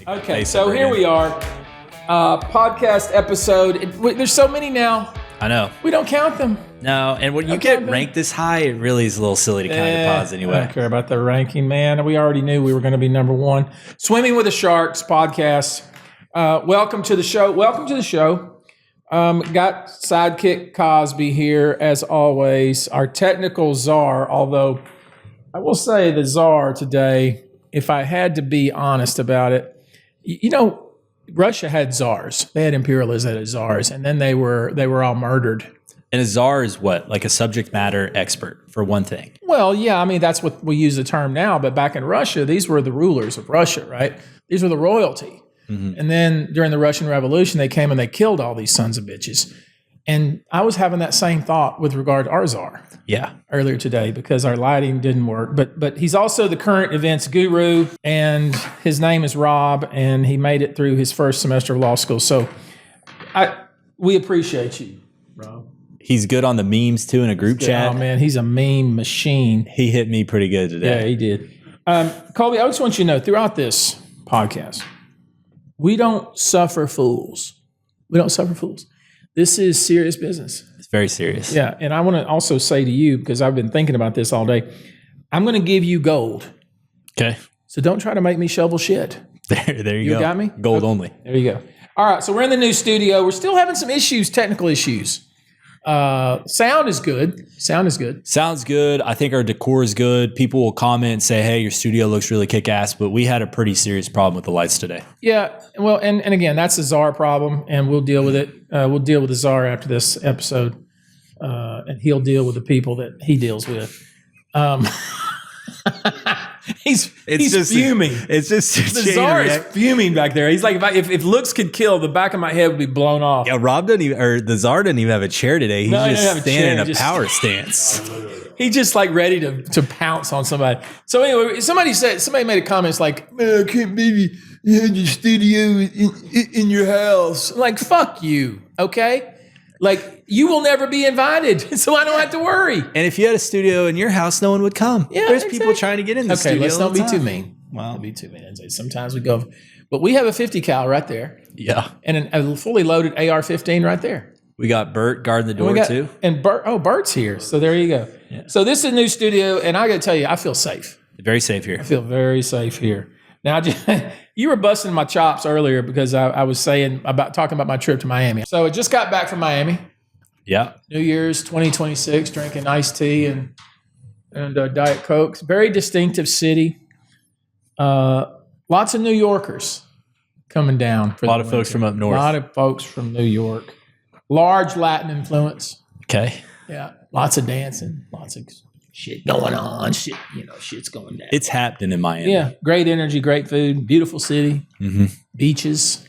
Okay, so here we are. Podcast episode. There's so many now. I know. We don't count them. No, and when you get ranked this high, it really is a little silly to count your pods anyway. I don't care about the ranking, man. We already knew we were going to be number one. Swimming with the Sharks podcast. Welcome to the show. Got sidekick Cosby here, as always. Our technical czar, although I will say the czar today, if I had to be honest about it, you know, Russia had czars. They had imperialism, they had czars, and then they were all murdered. And a czar is what? Like a subject matter expert for one thing. Well, yeah, I mean, that's what we use the term now. But back in Russia, these were the rulers of Russia, right? These were the royalty. Mm-hmm. And then during the Russian Revolution, they came and they killed all these sons of bitches. And I was having that same thought with regard to our czar. Yeah. Earlier today, because our lighting didn't work. But he's also the current events guru, and his name is Rob, and he made it through his first semester of law school. So we appreciate you, Rob. He's good on the memes too in a group chat. Oh man, he's a meme machine. He hit me pretty good today. Yeah, he did. Colby, I just want you to know, throughout this podcast, we don't suffer fools. This is serious business. It's very serious. Yeah, and I want to also say to you, because I've been thinking about this all day, I'm going to give you gold. Okay. So don't try to make me shovel shit. There you go. You got me? Gold only. There you go. All right, so we're in the new studio. We're still having some issues, technical issues. Sound is good. Sounds good. I think our decor is good. People will comment and say, hey, your studio looks really kick-ass, but we had a pretty serious problem with the lights today. Yeah, well, and again, that's a czar problem, and we'll deal with it. We'll deal with the czar after this episode, and he'll deal with the people that he deals with. He's fuming. It's just the czar is fuming back there. He's like, if looks could kill, the back of my head would be blown off. Yeah, the czar doesn't even have a chair today. He's just standing in a power stance. He's just like ready to pounce on somebody. So anyway, somebody made a comment. It's like, man, I can't believe you had your studio in your house. I'm like, fuck you, okay? Like, you will never be invited, so I don't have to worry. And if you had a studio in your house, no one would come. Yeah, there's people trying to get in the studio. Okay, let's not be time. Too mean. Well, don't be too mean. Sometimes we go, but we have a 50 cal right there. Yeah, and a fully loaded AR-15 right there. We got Bert guarding the door too. And Bert's here, so there you go. Yeah. So this is a new studio, and I got to tell you, I feel safe. Very safe here. I feel very safe here. Now, you were busting my chops earlier because I was talking about my trip to Miami. So I just got back from Miami. Yeah. New Year's 2026, drinking iced tea and Diet Cokes. Very distinctive city. Lots of New Yorkers coming down. A lot of folks from up north. A lot of folks from New York. Large Latin influence. Okay. Yeah. Lots of dancing. Lots of shit going on. Shit's going down. It's happening in Miami. Yeah. Great energy, great food, beautiful city, beaches.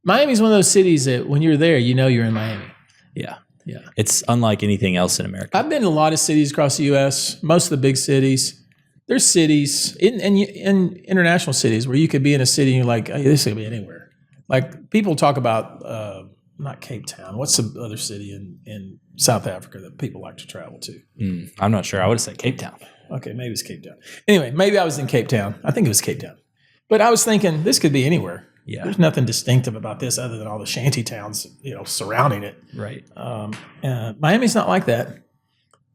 Miami's one of those cities that when you're there, you know you're in Miami. Yeah. Yeah. It's unlike anything else in America. I've been to a lot of cities across the U.S., most of the big cities. There's cities in international cities where you could be in a city and you're like, hey, this could be anywhere. Like people talk about, not Cape Town. What's the other city in South Africa that people like to travel to? I'm not sure. I would have said Cape Town. Okay, maybe it's Cape Town. Anyway, maybe I was in Cape Town. I think it was Cape Town. But I was thinking this could be anywhere. Yeah. There's nothing distinctive about this other than all the shanty towns, surrounding it. Right. Miami's not like that.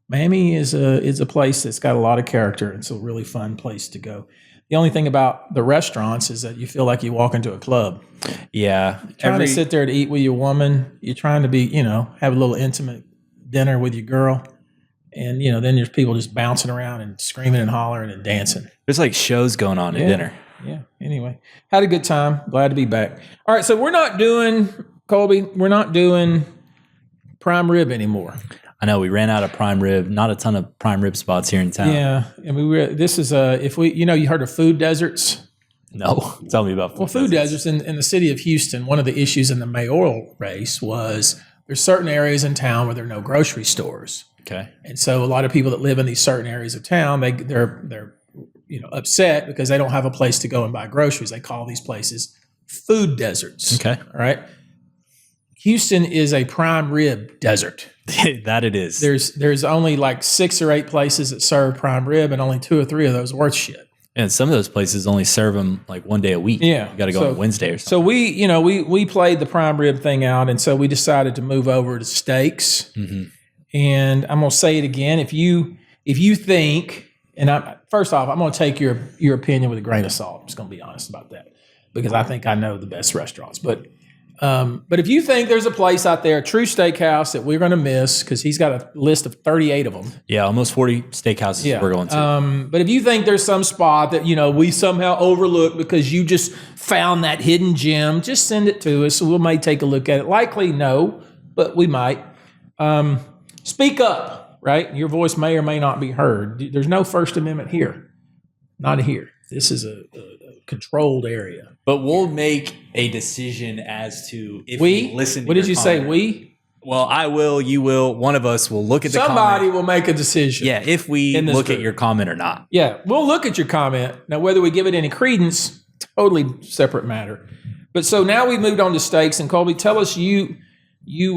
Miami is a place that's got a lot of character. It's a really fun place to go. The only thing about the restaurants is that you feel like you walk into a club. Yeah. You're trying to sit there to eat with your woman. You're trying to be, have a little intimate dinner with your girl. And, then there's people just bouncing around and screaming and hollering and dancing. There's like shows going on at dinner. Yeah. Anyway, had a good time. Glad to be back. All right. So we're not doing prime rib anymore. I know we ran out of prime rib. Not a ton of prime rib spots here in town. Yeah. And this is you heard of food deserts? No. Tell me about food deserts. In the city of Houston, one of the issues in the mayoral race was there's certain areas in town where there are no grocery stores. Okay. And so a lot of people that live in these certain areas of town, they're upset because they don't have a place to go and buy groceries. They call these places food deserts. Okay. All right. Houston is a prime rib desert. That it is. There's only like 6 or 8 places that serve prime rib, and only 2 or 3 of those worth shit. And some of those places only serve them like one day a week. Yeah. You got to go on Wednesday or something. So we played the prime rib thing out, and so we decided to move over to steaks. Mm-hmm. And I'm going to say it again. If you think, and first off, I'm going to take your opinion with a grain of salt. I'm just going to be honest about that because I think I know the best restaurants. But if you think there's a place out there, a true steakhouse that we're going to miss because he's got a list of 38 of them. Yeah, almost 40 steakhouses we're going to. But if you think there's some spot that, we somehow overlooked because you just found that hidden gem, just send it to us. We may take a look at it. Likely no, but we might. Speak up, right? Your voice may or may not be heard. There's no First Amendment here. Not here. This is a controlled area. But we'll make a decision as to if we listen to What did you say, we? Well, I will, you will, one of us will look at the comment. Somebody will make a decision. Yeah, if we look at your comment or not. Yeah, we'll look at your comment. Now, whether we give it any credence, totally separate matter. But so now we've moved on to steaks. And Colby, tell us you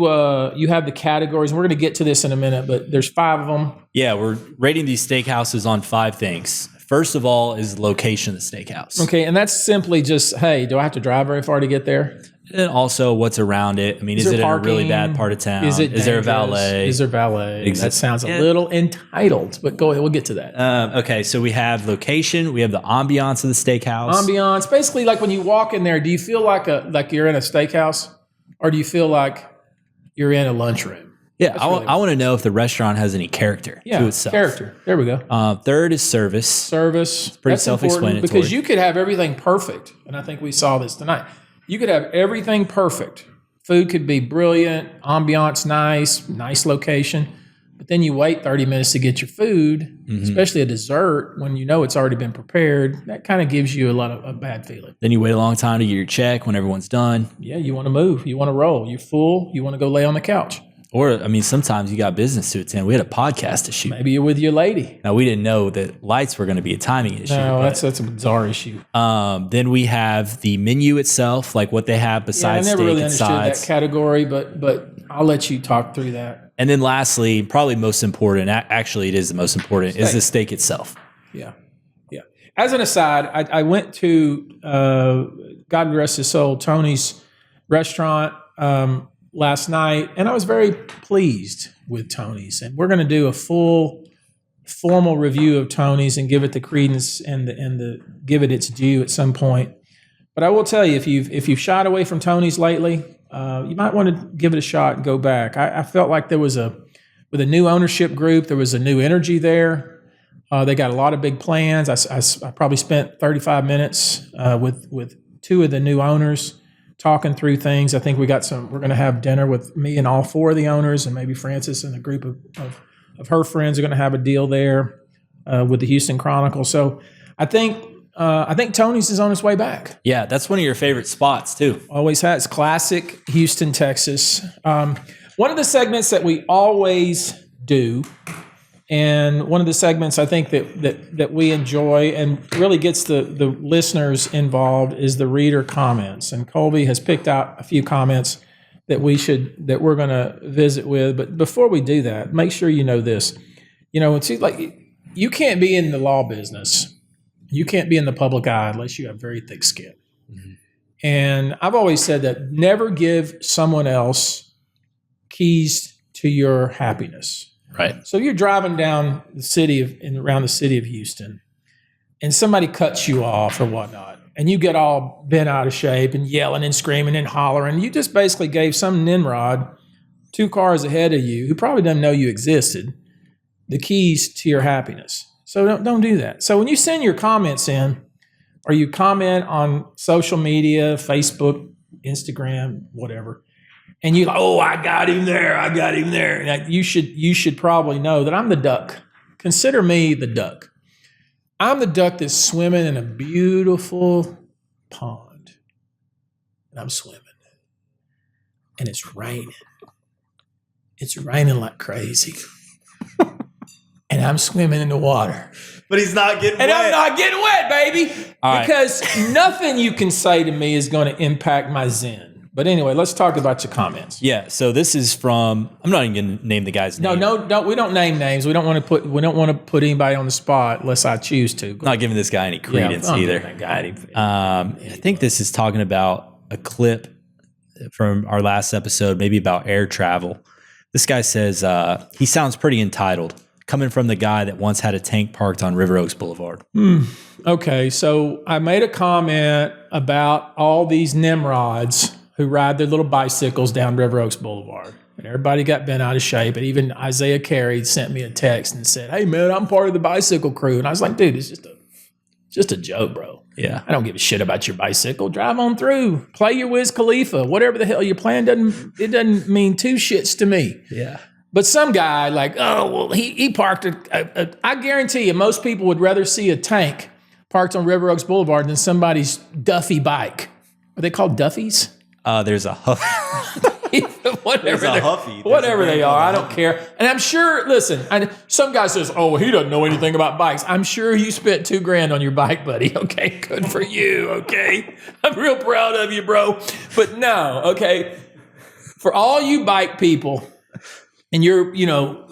have the categories. We're going to get to this in a minute, but there's 5 of them. Yeah, we're rating these steakhouses on 5 things. First of all is the location of the steakhouse. Okay, and that's simply just, hey, do I have to drive very far to get there? And also what's around it. I mean, is it in a really bad part of town? Is there a valet? Is there valet? That sounds a little entitled, but go ahead, we'll get to that. Okay, so we have location. We have the ambiance of the steakhouse. Ambiance, basically like when you walk in there, do you feel like you're in a steakhouse or do you feel like you're in a lunchroom? Yeah, I want to know if the restaurant has any character to itself. Character. There we go. Third is service. Service. It's pretty self-explanatory. Because you could have everything perfect, and I think we saw this tonight. You could have everything perfect. Food could be brilliant, ambiance nice location, but then you wait 30 minutes to get your food, especially a dessert, when you know it's already been prepared. That kind of gives you a bad feeling. Then you wait a long time to get your check when everyone's done. Yeah, you want to move. You want to roll. You're full. You want to go lay on the couch. Or, I mean, sometimes you got business to attend. We had a podcast to shoot. Maybe you're with your lady. Now, we didn't know that lights were going to be a timing issue. No, that's a bizarre issue. Then we have the menu itself, like what they have besides steak and sides. I never really understood that category, but I'll let you talk through that. And then lastly, probably most important, actually it is the most important, is the steak itself. Yeah. As an aside, I went to, God rest his soul, Tony's restaurant last night, and I was very pleased with Tony's. And we're going to do a full formal review of Tony's and give it the credence and the give it its due at some point. But I will tell you, if you've shied away from Tony's lately, you might want to give it a shot and go back. I felt like there was with a new ownership group, there was a new energy there. They got a lot of big plans. I probably spent 35 minutes with 2 of the new owners talking through things. I think we're going to have dinner with me and all 4 of the owners, and maybe Francis and a group of her friends are going to have a deal there with the Houston Chronicle. So I think Tony's is on its way back. Yeah, that's one of your favorite spots too. Always has. Classic Houston, Texas. One of the segments that we always do, and one of the segments I think that we enjoy and really gets the listeners involved, is the reader comments. And Colby has picked out a few comments that we're going to visit with. But before we do that, make sure you know this. It's like you can't be in the law business. You can't be in the public eye unless you have very thick skin. Mm-hmm. And I've always said that never give someone else keys to your happiness. Right. So you're driving down around the city of Houston, and somebody cuts you off or whatnot, and you get all bent out of shape and yelling and screaming and hollering. You just basically gave some Nimrod 2 cars ahead of you, who probably doesn't know you existed, the keys to your happiness. So don't do that. So when you send your comments in, or you comment on social media, Facebook, Instagram, whatever, and you're like, oh, I got him there. Now, you should probably know that I'm the duck. Consider me the duck. I'm the duck that's swimming in a beautiful pond. And I'm swimming. And it's raining. It's raining like crazy. And I'm swimming in the water. But he's not getting wet. And I'm not getting wet, baby. All because nothing you can say to me is going to impact my zen. But anyway, let's talk about your comments. Yeah. So this is from. I'm not even going to name the guy's name. No. We don't name names. We don't want to put anybody on the spot unless I choose to. I'm not giving this guy any credence either. That guy I think this is talking about a clip from our last episode, maybe about air travel. This guy says he sounds pretty entitled, coming from the guy that once had a tank parked on River Oaks Boulevard. Okay, so I made a comment about all these Nimrods who ride their little bicycles down River Oaks Boulevard. And everybody got bent out of shape. And even Isaiah Carey sent me a text and said, hey, man, I'm part of the bicycle crew. And I was like, dude, it's just a joke, bro. Yeah. I don't give a shit about your bicycle. Drive on through. Play your Wiz Khalifa. Whatever the hell you're playing doesn't mean two shits to me. Yeah. But some guy like, oh, well, he parked I guarantee you most people would rather see a tank parked on River Oaks Boulevard than somebody's Duffy bike. Are they called Duffies? There's a Huffy. Whatever they are, I don't care. And I'm sure, listen, some guy says, oh, he doesn't know anything about bikes. I'm sure you spent $2,000 on your bike, buddy. Okay, good for you, okay? I'm real proud of you, bro. But no, okay, for all you bike people and your,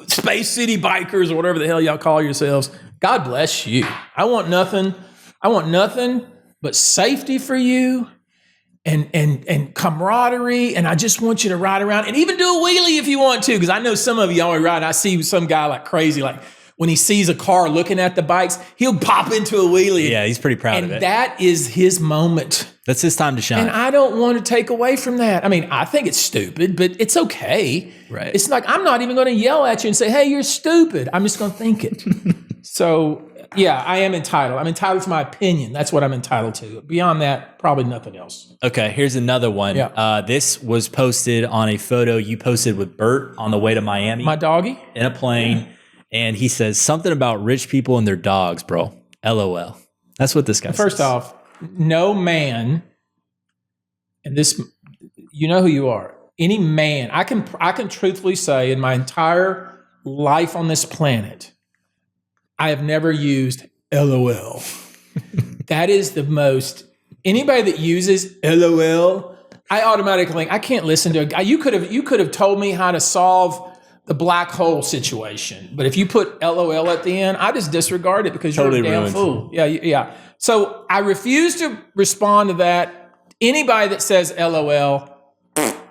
Space City bikers or whatever the hell y'all call yourselves, God bless you. I want nothing but safety for you. And camaraderie, and I just want you to ride around and even do a wheelie if you want to, because I know some of you always ride. I see some guy like crazy, like when he sees a car looking at the bikes, he'll pop into a wheelie. Yeah, he's pretty proud of it. And that is his moment. That's his time to shine. And I don't want to take away from that. I mean, I think it's stupid, but it's okay. Right. It's like I'm not even going to yell at you and say, hey, you're stupid. I'm just going to think it. So, yeah, I am entitled. I'm entitled to my opinion. That's what I'm entitled to. Beyond that, probably nothing else. Okay, here's another one. Yeah. This was posted on a photo you posted with Bert on the way to Miami. My doggy? In a plane. And he says something about rich people and their dogs, bro. LOL. That's what this guy says. First off, no man, and this, you know who you are. Any man, I can truthfully say in my entire life on this planet, I have never used LOL. That is the most, anybody that uses LOL, I automatically, I can't listen to it. You could have told me how to solve the black hole situation, but if you put LOL at the end, I just disregard it because totally you're a damn fool. Yeah. So I refuse to respond to that. Anybody that says LOL,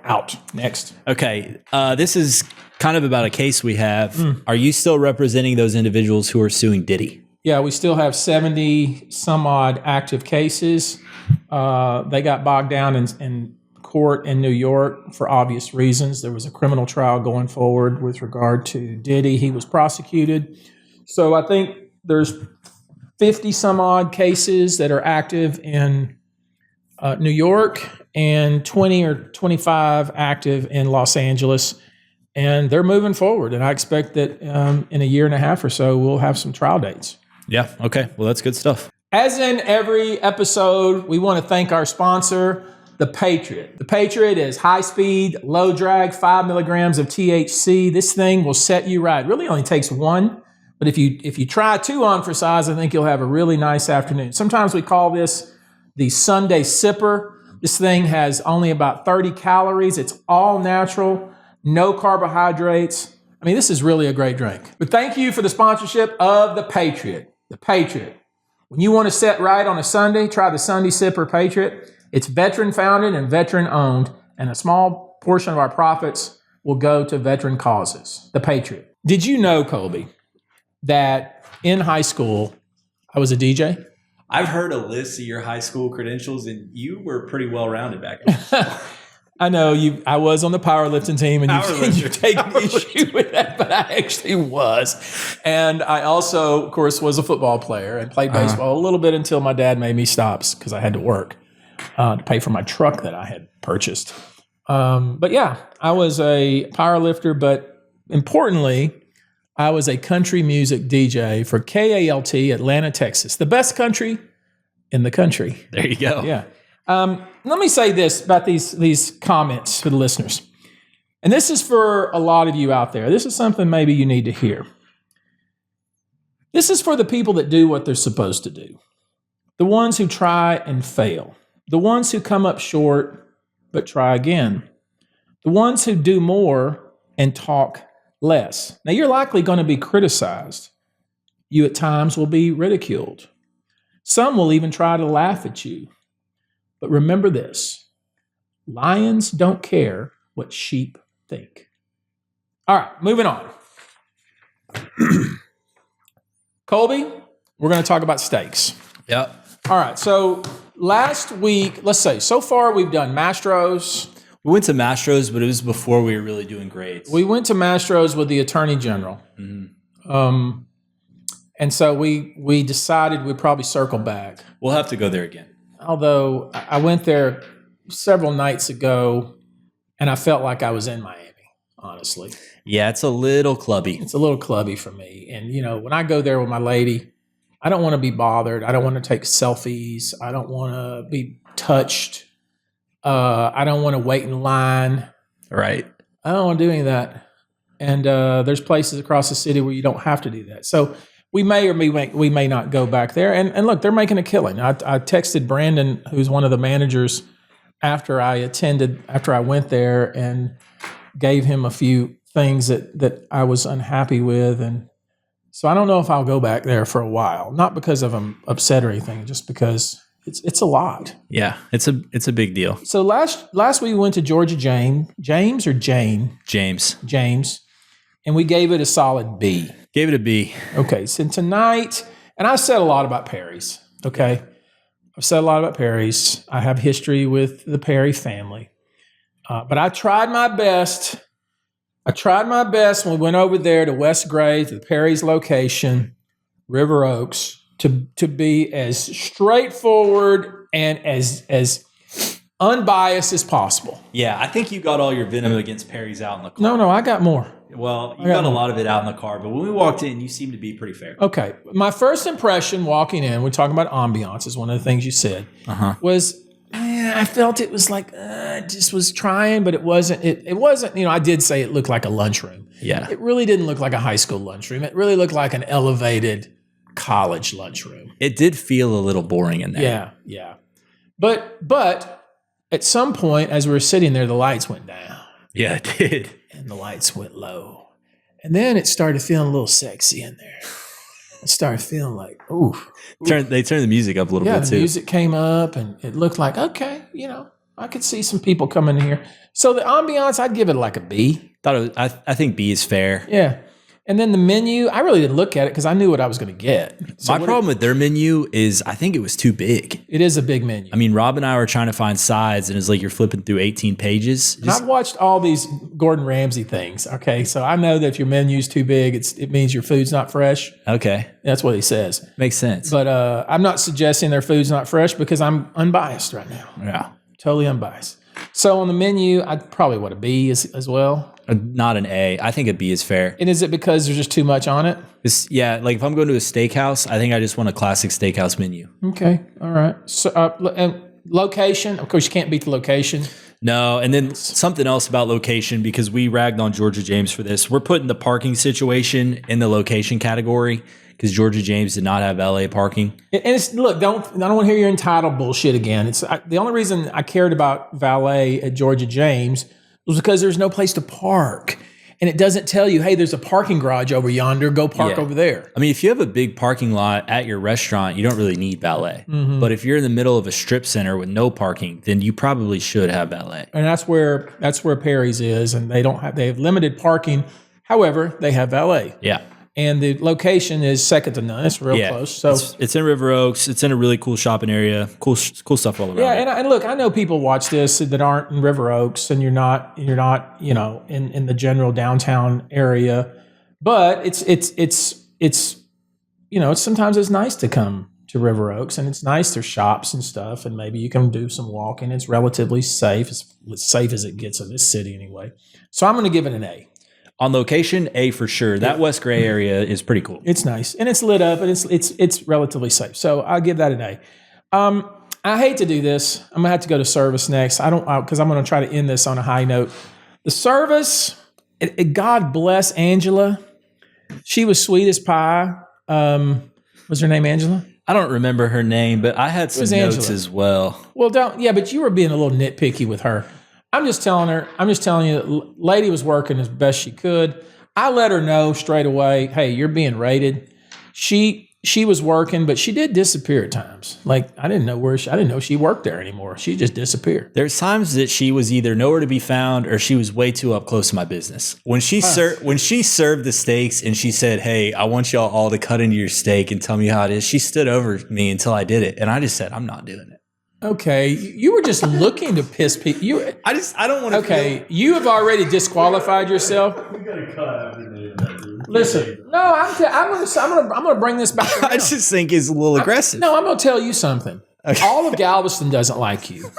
out. Next. Okay. This is kind of about a case we have. Are you still representing those individuals who are suing Diddy? Yeah, we still have 70 some odd active cases. They got bogged down in court in New York for obvious reasons. There was a criminal trial going forward with regard to Diddy. He was prosecuted. So I think there's 50 some odd cases that are active in New York and 20 or 25 active in Los Angeles. And they're moving forward. And I expect that in a year and a half or so, we'll have some trial dates. Yeah. Okay. Well, that's good stuff. As in every episode, we want to thank our sponsor, the Patriot. The Patriot is high speed, low drag, 5 milligrams of THC. This thing will set you right. It really only takes one. But if you try 2 on for size, I think you'll have a really nice afternoon. Sometimes we call this the Sunday Sipper. This thing has only about 30 calories. It's all natural, no carbohydrates. I mean, this is really a great drink. But thank you for the sponsorship of the Patriot. The Patriot. When you want to set right on a Sunday, try the Sunday Sipper Patriot. It's veteran founded and veteran owned, and a small portion of our profits will go to veteran causes. The Patriot. Did you know, Colby, that in high school, I was a DJ? I've heard a list of your high school credentials, and you were pretty well-rounded back then. I know I was on the powerlifting team, and you've taken issue with that, but I actually was. And I also, of course, was a football player and played baseball a little bit until my dad made me stop because I had to work to pay for my truck that I had purchased. But yeah, I was a powerlifter, but importantly, I was a country music DJ for KALT, Atlanta, Texas, the best country in the country. There you go. Yeah. Let me say this about these comments for the listeners. And this is for a lot of you out there. This is something maybe you need to hear. This is for the people that do what they're supposed to do. The ones who try and fail. The ones who come up short but try again. The ones who do more and talk less. Now, you're likely going to be criticized. You at times will be ridiculed. Some will even try to laugh at you. But remember this, lions don't care what sheep think. All right, moving on. Colby, we're going to talk about steaks. Yep. All right, so last week, let's say, so far we've done Mastro's. We went to Mastro's, but it was before we were really doing grades. We went to Mastro's with the Attorney General. Mm-hmm. And so we decided we'd probably circle back. We'll have to go there again. Although I went there several nights ago, and I felt like I was in Miami, honestly. Yeah, it's a little clubby. It's a little clubby for me. And, you know, when I go there with my lady, I don't want to be bothered. I don't want to take selfies. I don't want to be touched. I don't want to wait in line. Right. I don't want to do any of that. And there's places across the city where you don't have to do that. So we may or we may not go back there. And look, they're making a killing. I texted Brandon, who's one of the managers, after I went there, and gave him a few things that I was unhappy with. And so I don't know if I'll go back there for a while. Not because I'm upset or anything, just because it's a lot. Yeah, it's a big deal. So last week we went to Georgia James, and we gave it a solid B. Gave it a B. Okay, so tonight, and I've said a lot about Perry's, okay? I've said a lot about Perry's. I have history with the Perry family. But I tried my best. When we went over there to West Gray, to the Perry's location, River Oaks, to be as straightforward and as unbiased as possible. Yeah, I think you got all your venom against Perry's out in the car. No, I got more. Well, you got a lot of it out in the car, but when we walked in, you seemed to be pretty fair. Okay. My first impression walking in, we're talking about ambiance, is one of the things you said, was I felt it was like, just was trying, but it wasn't, it wasn't, I did say it looked like a lunchroom. Yeah. It really didn't look like a high school lunchroom. It really looked like an elevated college lunchroom. It did feel a little boring in there. Yeah. But at some point, as we were sitting there, the lights went down. Yeah, it did. And the lights went low. And then it started feeling a little sexy in there. It started feeling like, ooh. They turned the music up a little bit too. Yeah, the music came up and it looked like, okay, I could see some people coming in here. So the ambiance, I'd give it like a B. I think B is fair. Yeah. And then the menu, I really didn't look at it because I knew what I was going to get. So My problem with their menu is I think it was too big. It is a big menu. I mean, Rob and I were trying to find sides, and it's like you're flipping through 18 pages. And I've watched all these Gordon Ramsay things, okay? So I know that if your menu's too big, it means your food's not fresh. Okay. That's what he says. Makes sense. But I'm not suggesting their food's not fresh because I'm unbiased right now. Yeah. Totally unbiased. So on the menu, I'd probably want a B as well. Not an A. I think a B is fair. And is it because there's just too much on it? Yeah, like if I'm going to a steakhouse, I think I just want a classic steakhouse menu. Okay, all right. So, and location, of course, you can't beat the location. No, and then something else about location, because we ragged on Georgia James for this. We're putting the parking situation in the location category because Georgia James did not have LA parking. And it's, look, I don't want to hear your entitled bullshit again. The only reason I cared about valet at Georgia James was because there's no place to park. And it doesn't tell you, hey, there's a parking garage over yonder, go park over there. I mean, if you have a big parking lot at your restaurant, you don't really need valet. Mm-hmm. But if you're in the middle of a strip center with no parking, then you probably should have valet. And that's where Perry's is, and they have limited parking. However, they have valet. Yeah. And the location is second to none. It's real close. So it's in River Oaks. It's in a really cool shopping area. Cool stuff all around. Yeah, and look, I know people watch this that aren't in River Oaks, and you're not, in the general downtown area. But it's sometimes it's nice to come to River Oaks, and it's nice. There's shops and stuff, and maybe you can do some walking. It's relatively safe, as safe as it gets in this city anyway. So I'm going to give it an A. On location, A for sure. That West Gray area is pretty cool. It's nice, and it's lit up, and it's relatively safe. So I'll give that an A. I hate to do this. I'm gonna have to go to service next. Because I'm gonna try to end this on a high note. The service, God bless Angela. She was sweet as pie. Was her name Angela? I don't remember her name, but I had some notes as well. Well, but you were being a little nitpicky with her. I'm just telling you, lady was working as best she could. I let her know straight away, hey, you're being rated. She was working, but she did disappear at times. Like I didn't know she worked there anymore. She just disappeared. There's times that she was either nowhere to be found or she was way too up close to my business. When she served the steaks and she said, "Hey, I want y'all all to cut into your steak and tell me how it is," she stood over me until I did it, and I just said, "I'm not doing it." Okay, you were just looking to piss people. I don't want to. Okay, you have already disqualified yourself. We gotta cut after the Listen, no, I'm gonna bring this back around. I just think it's a little aggressive. No, I'm gonna tell you something. Okay. All of Galveston doesn't like you.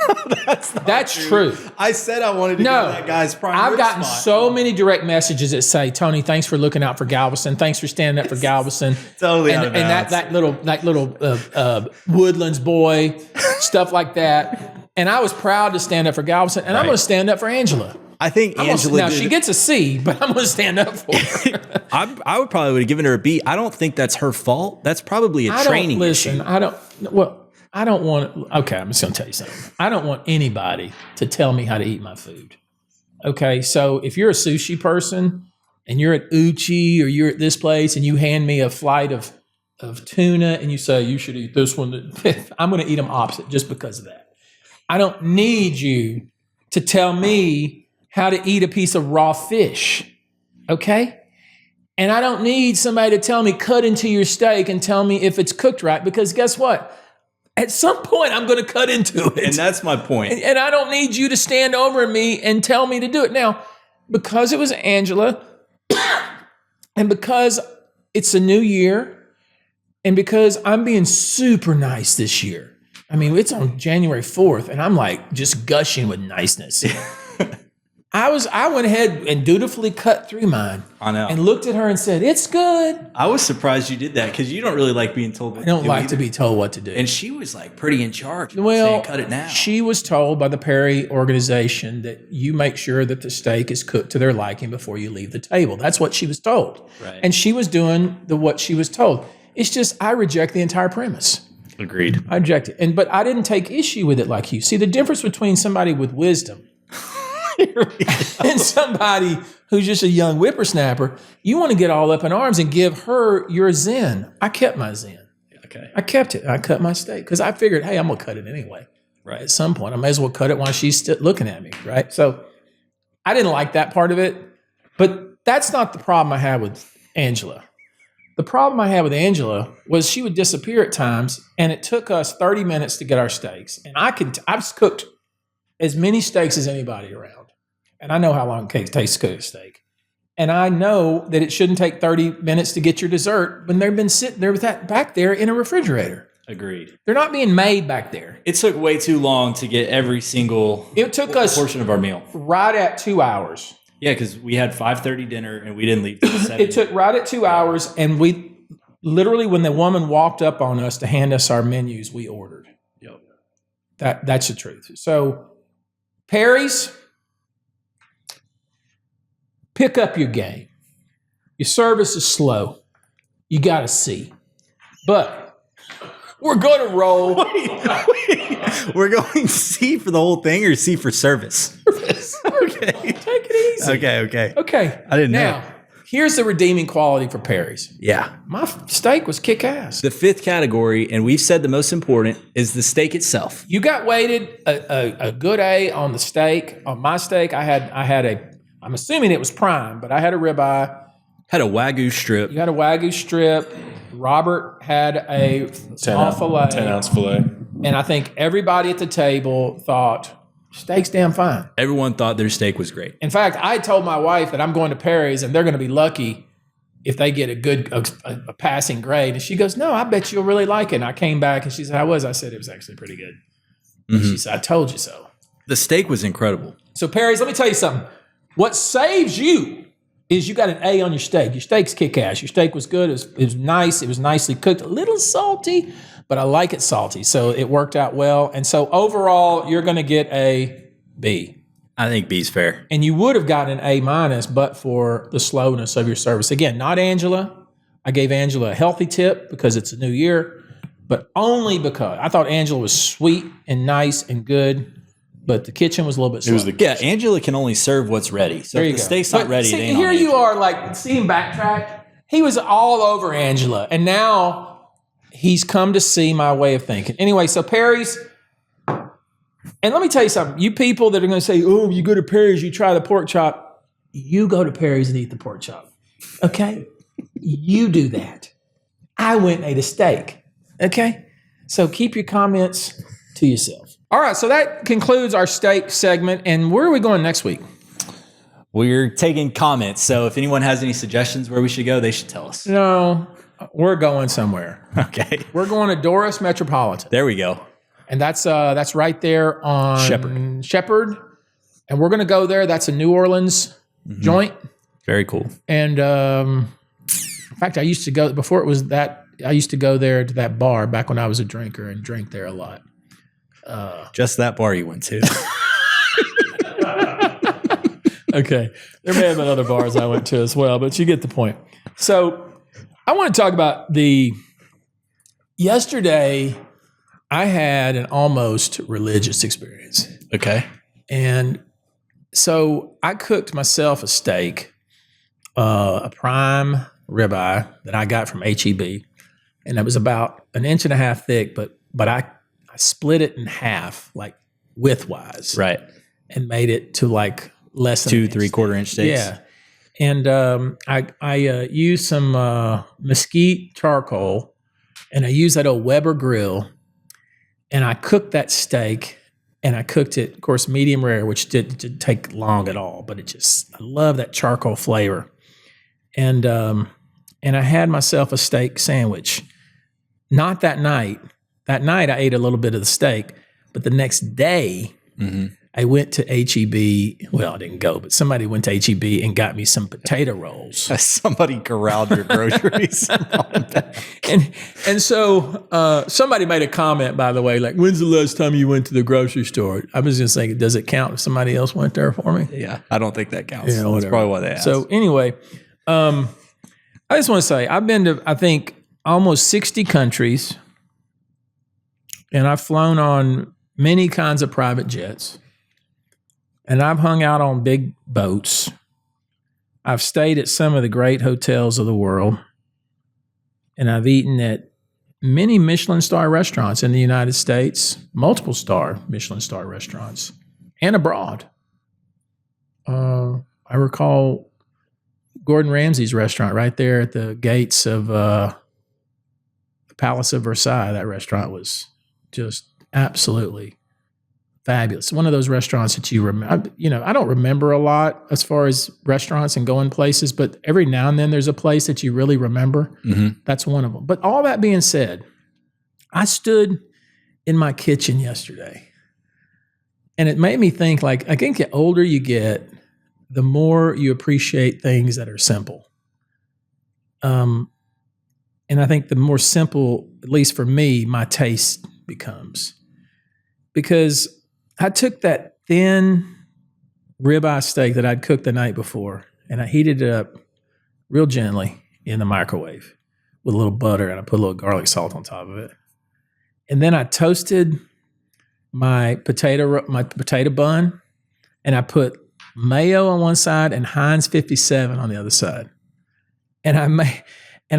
That's true. I said I wanted to go to that guy's prime. I've gotten so many direct messages that say, "Tony, thanks for looking out for Galveston. Thanks for standing up for Galveston." Totally out of and bounds. that little Woodlands boy, stuff like that. And I was proud to stand up for Galveston, and I'm going to stand up for Angela. I think Angela. She gets a C, but I'm going to stand up for her. I would probably have given her a B. I don't think that's her fault. That's probably a training issue. I don't want, okay, I'm just going to tell you something. I don't want anybody to tell me how to eat my food. Okay, so if you're a sushi person and you're at Uchi or you're at this place and you hand me a flight of tuna and you say, you should eat this one, I'm going to eat them opposite just because of that. I don't need you to tell me how to eat a piece of raw fish, okay? And I don't need somebody to tell me cut into your steak and tell me if it's cooked right, because guess what? At some point, I'm going to cut into it. And that's my point. And I don't need you to stand over me and tell me to do it. Now, because it was Angela, and because it's a new year, and because I'm being super nice this year. I mean, it's on January 4th, and I'm like just gushing with niceness. I went ahead and dutifully cut through mine. I know. And looked at her and said, "It's good." I was surprised you did that because you don't really like being told what to do. I don't like to be told what to do. And she was like pretty in charge. Well, saying, cut it now. She was told by the Perry organization that you make sure that the steak is cooked to their liking before you leave the table. That's what she was told. Right. And she was doing what she was told. It's just I reject the entire premise. Agreed. I reject it. But I didn't take issue with it like you. See, the difference between somebody with wisdom and somebody who's just a young whippersnapper, you want to get all up in arms and give her your zen. I kept my zen. Okay. I kept it. I cut my steak because I figured, hey, I'm going to cut it anyway. Right. At some point, I may as well cut it while she's looking at me, right? So I didn't like that part of it, but that's not the problem I had with Angela. The problem I had with Angela was she would disappear at times, and it took us 30 minutes to get our steaks. And I've cooked as many steaks as anybody around. And I know how long it takes to cook a steak. And I know that it shouldn't take 30 minutes to get your dessert when they've been sitting there with that back there in a refrigerator. Agreed. They're not being made back there. It took way too long to get every single portion of our meal. Right at 2 hours. Yeah, because we had 5:30 dinner and we didn't leave till 7. It took right at 2 hours, and we literally, when the woman walked up on us to hand us our menus, we ordered. Yep. That's the truth. So, Perry's, pick up your game. Your service is slow. You got to see. But we're going to roll. Wait. We're going C for the whole thing or C for service? Okay. Take it easy. Okay. I didn't know. Now, here's the redeeming quality for Perry's. Yeah. My steak was kick-ass. The fifth category, and we've said the most important, is the steak itself. You got weighted a good A on the steak. On my steak, I had I'm assuming it was prime, but I had a ribeye. Had a Wagyu strip. You had a Wagyu strip. Robert had a small filet. 10-ounce filet. And I think everybody at the table thought, steak's damn fine. Everyone thought their steak was great. In fact, I told my wife that I'm going to Perry's and they're going to be lucky if they get a passing grade. And she goes, "No, I bet you'll really like it." And I came back and she said, "How was it?" I said, "It was actually pretty good." Mm-hmm. She said, "I told you so." The steak was incredible. So Perry's, let me tell you something. What saves you is you got an A on your steak. Your steak's kick-ass. Your steak was good. It was nice. It was nicely cooked. A little salty, but I like it salty. So it worked out well. And so overall, you're going to get a B. I think B's fair. And you would have gotten an A-, but for the slowness of your service. Again, not Angela. I gave Angela a healthy tip because it's a new year, but only because I thought Angela was sweet and nice and good. but the kitchen was a little bit slow. It was the Yeah, Angela can only serve what's ready. So There if you the go. steak's not But ready, see, it ain't here on you Angela. are, like, see him backtrack. He was all over Angela, and now he's come to see my way of thinking. Anyway, so Perry's, and let me tell you something. You people that are going to say, "Oh, you go to Perry's, you try the pork chop," you go to Perry's and eat the pork chop. Okay, you do that. I went and ate a steak. Okay, so keep your comments to yourself. All right, so that concludes our steak segment, and where are we going next week? We're taking comments. So if anyone has any suggestions where we should go, they should tell us. No, we're going somewhere. Okay. We're going to Doris Metropolitan, There we go. and that's right there on Shepherd, and we're going to go there. That's a New Orleans joint, Very cool. and in fact, I used to go before it was that. I used to go there to that bar back when I was a drinker and drink there a lot. Just that bar you went to. Okay. There may have been other bars I went to as well, but you get the point. So I want to talk about yesterday I had an almost religious experience. Okay. And so I cooked myself a steak, a prime ribeye that I got from HEB. And it was about 1.5 inches thick, but I split it in half, like widthwise. Right. And made it to like less than 2 an inch 3/4 inch steaks. Yeah. And I used some mesquite charcoal, and I used that old Weber grill, and I cooked that steak, and I cooked it, of course, medium rare, which didn't take long at all, but I love that charcoal flavor. And I had myself a steak sandwich. Not that night. That night I ate a little bit of the steak, but the next day I went to HEB. Well, I didn't go, but somebody went to HEB and got me some potato rolls. Somebody corralled your groceries. And so somebody made a comment, by the way, like, when's the last time you went to the grocery store? I was just thinking, does it count if somebody else went there for me? Yeah, I don't think that counts. Yeah, That's whatever. probably why they asked. So anyway, I just want to say I've been to, I think, almost 60 countries, and I've flown on many kinds of private jets, and I've hung out on big boats. I've stayed at some of the great hotels of the world, and I've eaten at many Michelin star restaurants in the United States, multiple star Michelin star restaurants, and abroad. I recall Gordon Ramsay's restaurant right there at the gates of the Palace of Versailles. That restaurant was just absolutely fabulous. One of those restaurants that you remember. I don't remember a lot as far as restaurants and going places, but every now and then there's a place that you really remember. That's one of them. But all that being said, I stood in my kitchen yesterday, and it made me think, like, I think the older you get, the more you appreciate things that are simple. And I think the more simple, at least for me, my taste becomes. Because I took that thin ribeye steak that I'd cooked the night before, and I heated it up real gently in the microwave with a little butter, and I put a little garlic salt on top of it. And then I toasted my potato bun, and I put mayo on one side and Heinz 57 on the other side. And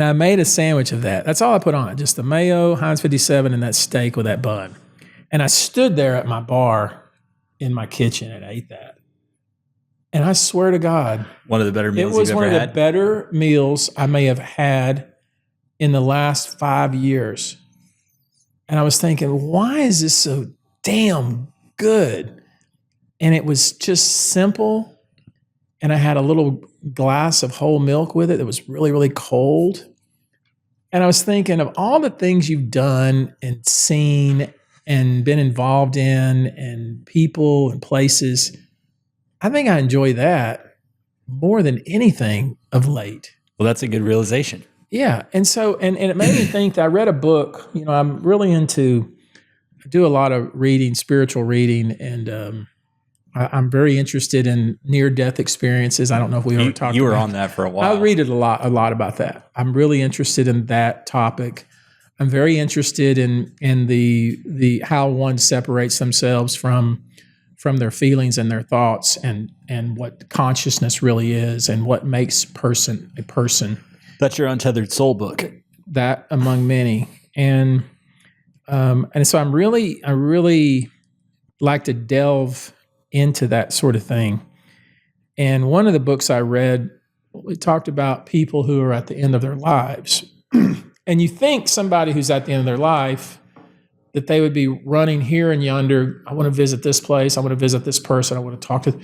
I made a sandwich of that. That's all I put on it, just the mayo, Heinz 57, and that steak with that bun. And I stood there at my bar in my kitchen and ate that. And I swear to God, one of the better meals it was you've one ever of had. the better meals I may have had in the last 5 years. And I was thinking, why is this so damn good? And it was just simple. And I had a little glass of whole milk with it that was really, really cold. And I was thinking of all the things you've done and seen and been involved in, and people and places. I think I enjoy that more than anything of late. Well, that's a good realization. Yeah. And so, and it made me think that I read a book. I'm really I do a lot of reading, spiritual reading, and I'm very interested in near-death experiences. I don't know if we ever talked about that. You were on that for a while. I read it a lot about that. I'm really interested in that topic. I'm very interested in the how one separates themselves from from their feelings and their thoughts and what consciousness really is and what makes a person. That's your Untethered Soul book. That among many. And so I really like to delve into that sort of thing. And one of the books I read, we talked about people who are at the end of their lives. And you think somebody who's at the end of their life, that they would be running here and yonder. I want to visit this place. I want to visit this person. I want to talk to.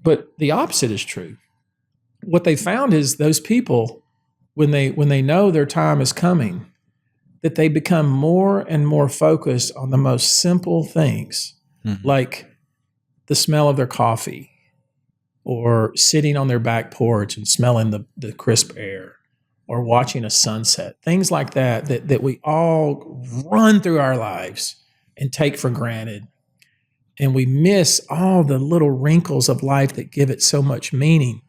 But the opposite is true. What they found is those people, when they know their time is coming, that they become more and more focused on the most simple things, like the smell of their coffee, or sitting on their back porch and smelling the crisp air, or watching a sunset, things like that we all run through our lives and take for granted. And we miss all the little wrinkles of life that give it so much meaning.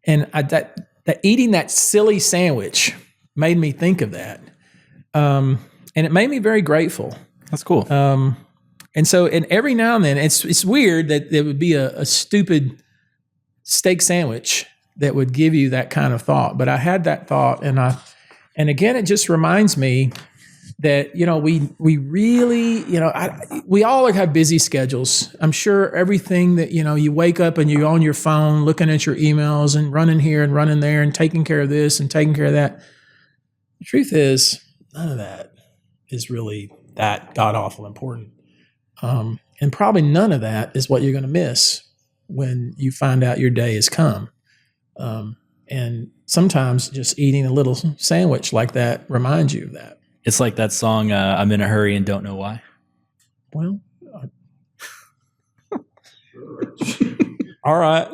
And that eating that silly sandwich made me think of that. And it made me very grateful. That's cool. And every now and then, it's weird that there would be a stupid steak sandwich that would give you that kind of thought. But I had that thought, and again, it just reminds me that, we really, we all have busy schedules. I'm sure everything that, you wake up and you're on your phone looking at your emails and running here and running there and taking care of this and taking care of that. The truth is, none of that is really that god-awful important. And probably none of that is what you're going to miss when you find out your day has come. And sometimes just eating a little sandwich like that reminds you of that. It's like that song, I'm in a hurry and don't know why. Well, all right.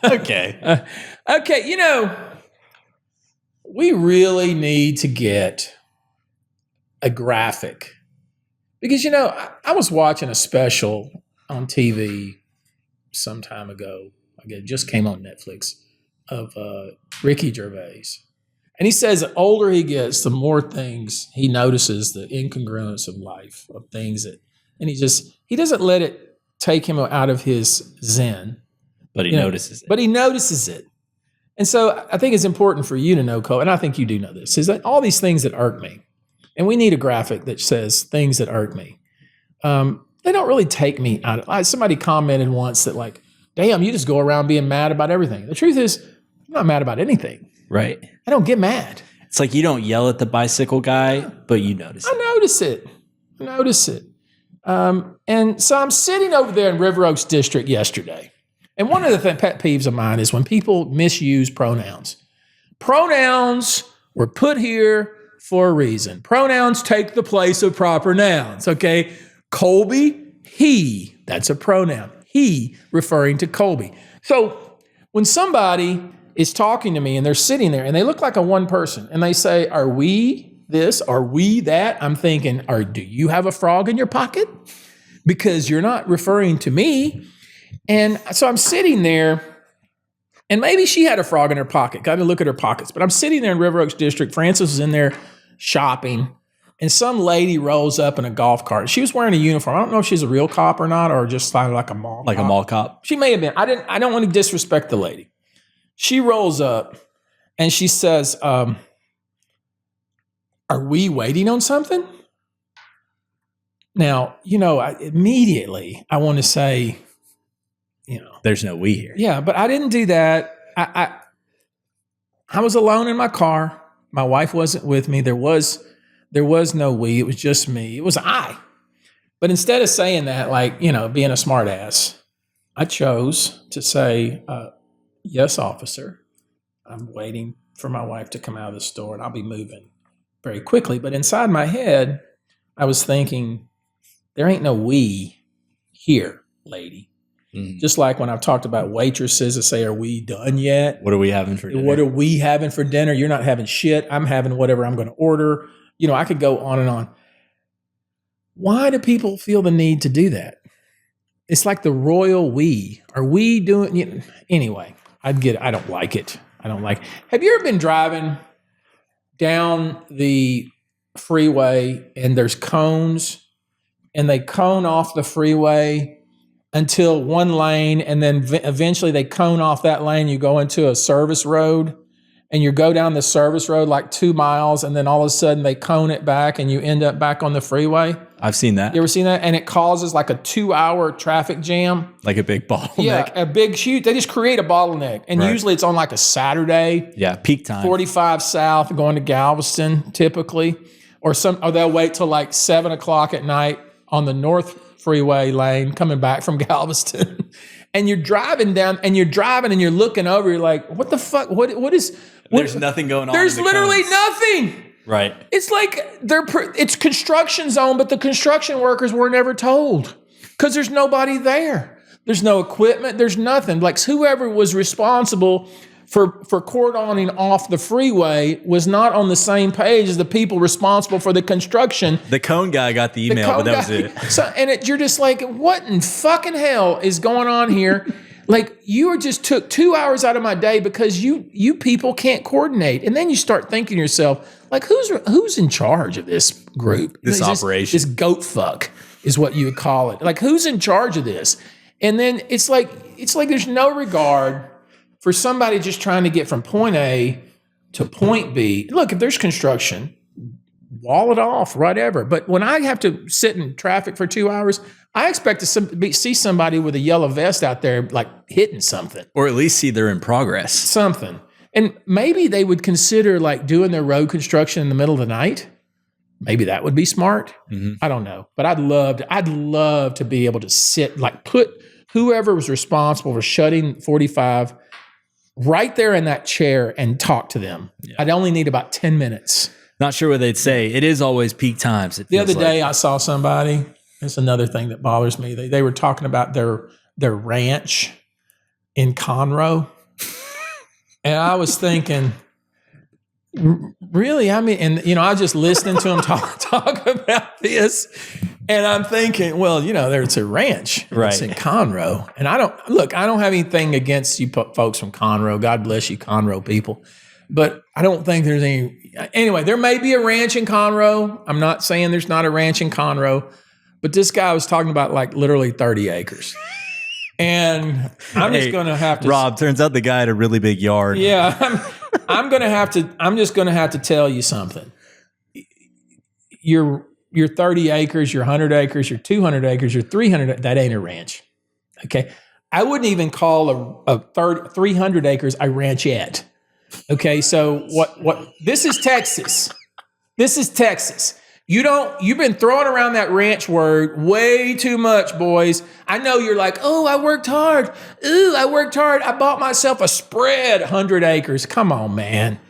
Okay. Okay, we really need to get a graphic. Because, I was watching a special on TV some time ago. It just came on Netflix, of Ricky Gervais. And he says the older he gets, the more things he notices, the incongruence of life, of things and he doesn't let it take him out of his zen. But he notices it. But he notices it. And so I think it's important for you to know, Cole, and I think you do know this, is that all these things that irk me, and we need a graphic that says things that irk me, they don't really take me out of. Somebody commented once that, like, damn, you just go around being mad about everything. The truth is, I'm not mad about anything. Right. I don't get mad. It's like you don't yell at the bicycle guy, but you notice it. I notice it. And so I'm sitting over there in River Oaks District yesterday. And one of the pet peeves of mine is when people misuse pronouns. Pronouns were put here for a reason. Pronouns take the place of proper nouns, okay? Colby, he, that's a pronoun. He, referring to Colby. So when somebody is talking to me and they're sitting there and they look like a one person and they say, are we this? Are we that? I'm thinking, do you have a frog in your pocket? Because you're not referring to me. And so I'm sitting there, and maybe she had a frog in her pocket. Got to look at her pockets. But I'm sitting there in River Oaks District. Francis was in there shopping, and some lady rolls up in a golf cart. She was wearing a uniform. I don't know if she's a real cop or not, or just like a mall cop. Like a mall cop? She may have been. I don't want to disrespect the lady. She rolls up, and she says, are we waiting on something? Now, immediately I want to say, there's no we here. Yeah, but I didn't do that. I was alone in my car. My wife wasn't with me. There was no we. It was just me. It was I. But instead of saying that, like, being a smart ass, I chose to say, yes, officer, I'm waiting for my wife to come out of the store, and I'll be moving very quickly. But inside my head, I was thinking, there ain't no we here, lady. Mm. Just like when I've talked about waitresses that say, are we done yet? What are we having for dinner? What are we having for dinner? You're not having shit. I'm having whatever I'm going to order. I could go on and on. Why do people feel the need to do that? It's like the royal we. Are we doing... Anyway, I get it. I don't like it. Have you ever been driving down the freeway and there's cones and they cone off the freeway until one lane, and then eventually they cone off that lane. You go into a service road, and you go down the service road like 2 miles, and then all of a sudden they cone it back, and you end up back on the freeway. I've seen that. You ever seen that? And it causes like a 2-hour traffic jam. Like a big bottleneck. Yeah, a big huge. They just create a bottleneck, and usually it's on like a Saturday. Yeah, peak time. 45 south, going to Galveston typically, or they'll wait till like 7 o'clock at night on the north freeway lane coming back from Galveston, and you're driving down, and you're looking over. You're like, what the fuck? What is? There's nothing going on. There's literally nothing. Right. It's like it's construction zone, but the construction workers were never told because there's nobody there. There's no equipment. There's nothing. Like whoever was responsible for cordoning off the freeway was not on the same page as the people responsible for the construction. The cone guy got the email, but that was it. So, you're just like, what in fucking hell is going on here? Like you just took 2 hours out of my day because you people can't coordinate. And then you start thinking to yourself, like, who's in charge of this group? This operation. This goat fuck is what you would call it. Like, who's in charge of this? And then it's like there's no regard for somebody just trying to get from point A to point B. Look, if there's construction, wall it off, whatever. But when I have to sit in traffic for 2 hours, I expect to see somebody with a yellow vest out there, like hitting something. Or at least see they're in progress. Something. And maybe they would consider like doing their road construction in the middle of the night. Maybe that would be smart. Mm-hmm. I don't know. But I'd love to be able to sit, like put whoever was responsible for shutting 45 right there in that chair and talk to them. Yeah. I'd only need about 10 minutes. Not sure what they'd say. It is always peak times. The other day I saw somebody, it's another thing that bothers me. They were talking about their ranch in Conroe. And I was thinking, really? I mean, and I was just listening to them talk about this. And I'm thinking, well, there's a ranch. Right. It's in Conroe. And I don't have anything against you folks from Conroe. God bless you, Conroe people. But I don't think there's any. Anyway, there may be a ranch in Conroe. I'm not saying there's not a ranch in Conroe. But this guy was talking about like literally 30 acres. And I'm just going to have to. Rob, turns out the guy had a really big yard. Yeah. I'm just going to have to tell you something. Your 30 acres, your 100 acres, your 200 acres, your 300, that ain't a ranch. Okay. I wouldn't even call a 300 acres a ranchette. Okay. So what, this is Texas. This is Texas. You've been throwing around that ranch word way too much, boys. I know you're like, oh, I worked hard. Ooh, I worked hard. I bought myself a spread 100 acres. Come on, man.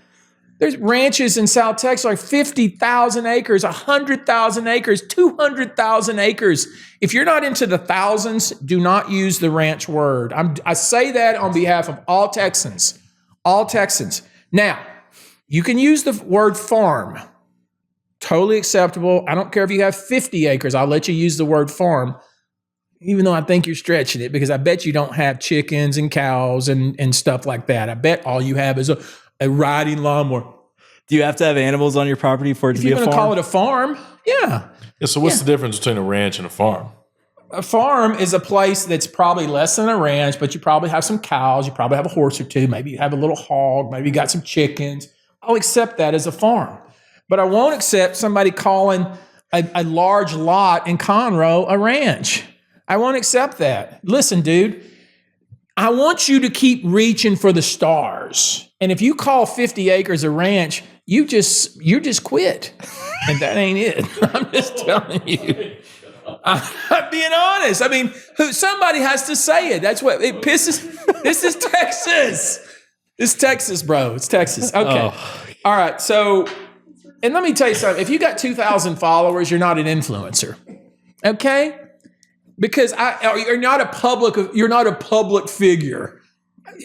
There's ranches in South Texas like 50,000 acres, 100,000 acres, 200,000 acres. If you're not into the thousands, do not use the ranch word. I say that on behalf of all Texans. All Texans. Now, you can use the word farm. Totally acceptable. I don't care if you have 50 acres. I'll let you use the word farm, even though I think you're stretching it because I bet you don't have chickens and cows and stuff like that. I bet all you have is a riding lawnmower. Do you have to have animals on your property for it to be a farm? If you're going to call it a farm, yeah. Yeah. So what's the difference between a ranch and a farm? A farm is a place that's probably less than a ranch, but you probably have some cows. You probably have a horse or two. Maybe you have a little hog. Maybe you got some chickens. I'll accept that as a farm. But I won't accept somebody calling a large lot in Conroe a ranch. I won't accept that. Listen, dude, I want you to keep reaching for the stars. And if you call 50 acres a ranch, you just quit. And that ain't it. I'm just telling you. I'm being honest. I mean, somebody has to say it. That's what it pisses. This is Texas. It's Texas, bro. It's Texas. Okay. Oh. All right. So, and let me tell you something. If you got 2,000 followers, you're not an influencer. Okay? Because you're not a public figure.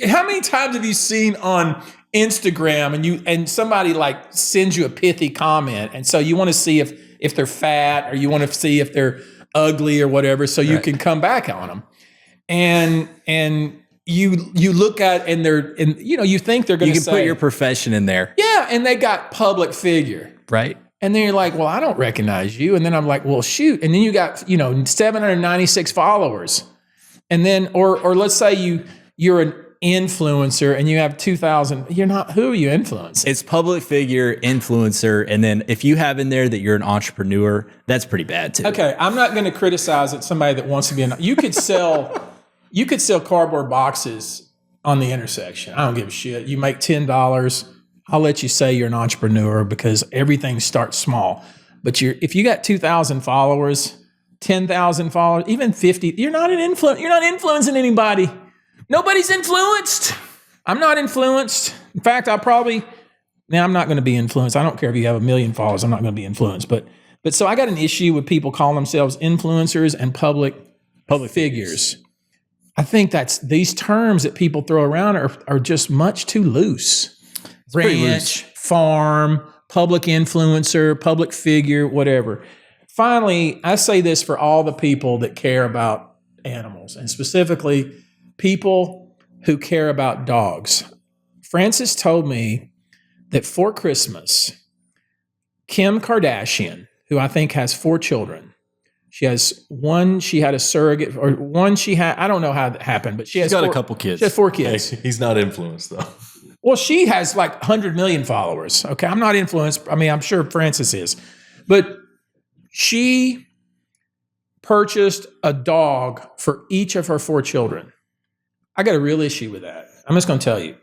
How many times have you seen on Instagram and somebody like sends you a pithy comment, and so you want to see if they're fat or you want to see if they're ugly or whatever, so you can come back on them, and you look at and you think they're going to say, you can put your profession in there, and they got public figure, right? And then you're like, well, I don't recognize you. And then I'm like, well, shoot. And then you got, 796 followers. And then, or let's say you're an influencer and you have 2,000. You're not. Who are you influencing? It's public figure, influencer, and then if you have in there that you're an entrepreneur, that's pretty bad too. Okay, I'm not going to criticize it. Somebody that wants to be you could sell cardboard boxes on the intersection. I don't give a shit. You make $10. I'll let you say you're an entrepreneur because everything starts small. But if you got 2,000 followers, 10,000 followers, even 50, you're not influencing anybody. Nobody's influenced. I'm not influenced. In fact, I'm not going to be influenced. I don't care if you have 1 million followers. I'm not going to be influenced. But so I got an issue with people calling themselves influencers and public figures. I think these terms that people throw around are just much too loose. Ranch, farm, public influencer, public figure, whatever. Finally, I say this for all the people that care about animals, and specifically people who care about dogs. Francis told me that for Christmas, Kim Kardashian, who I think has 4 children, she had a surrogate, or one she had, I don't know how that happened, but she's got a couple kids. She has 4 kids. Hey, he's not influenced though. Well, she has like 100 million followers. Okay, I'm not influenced. I mean, I'm sure Francis is. But she purchased a dog for each of her 4 children. I got a real issue with that. I'm just going to tell you.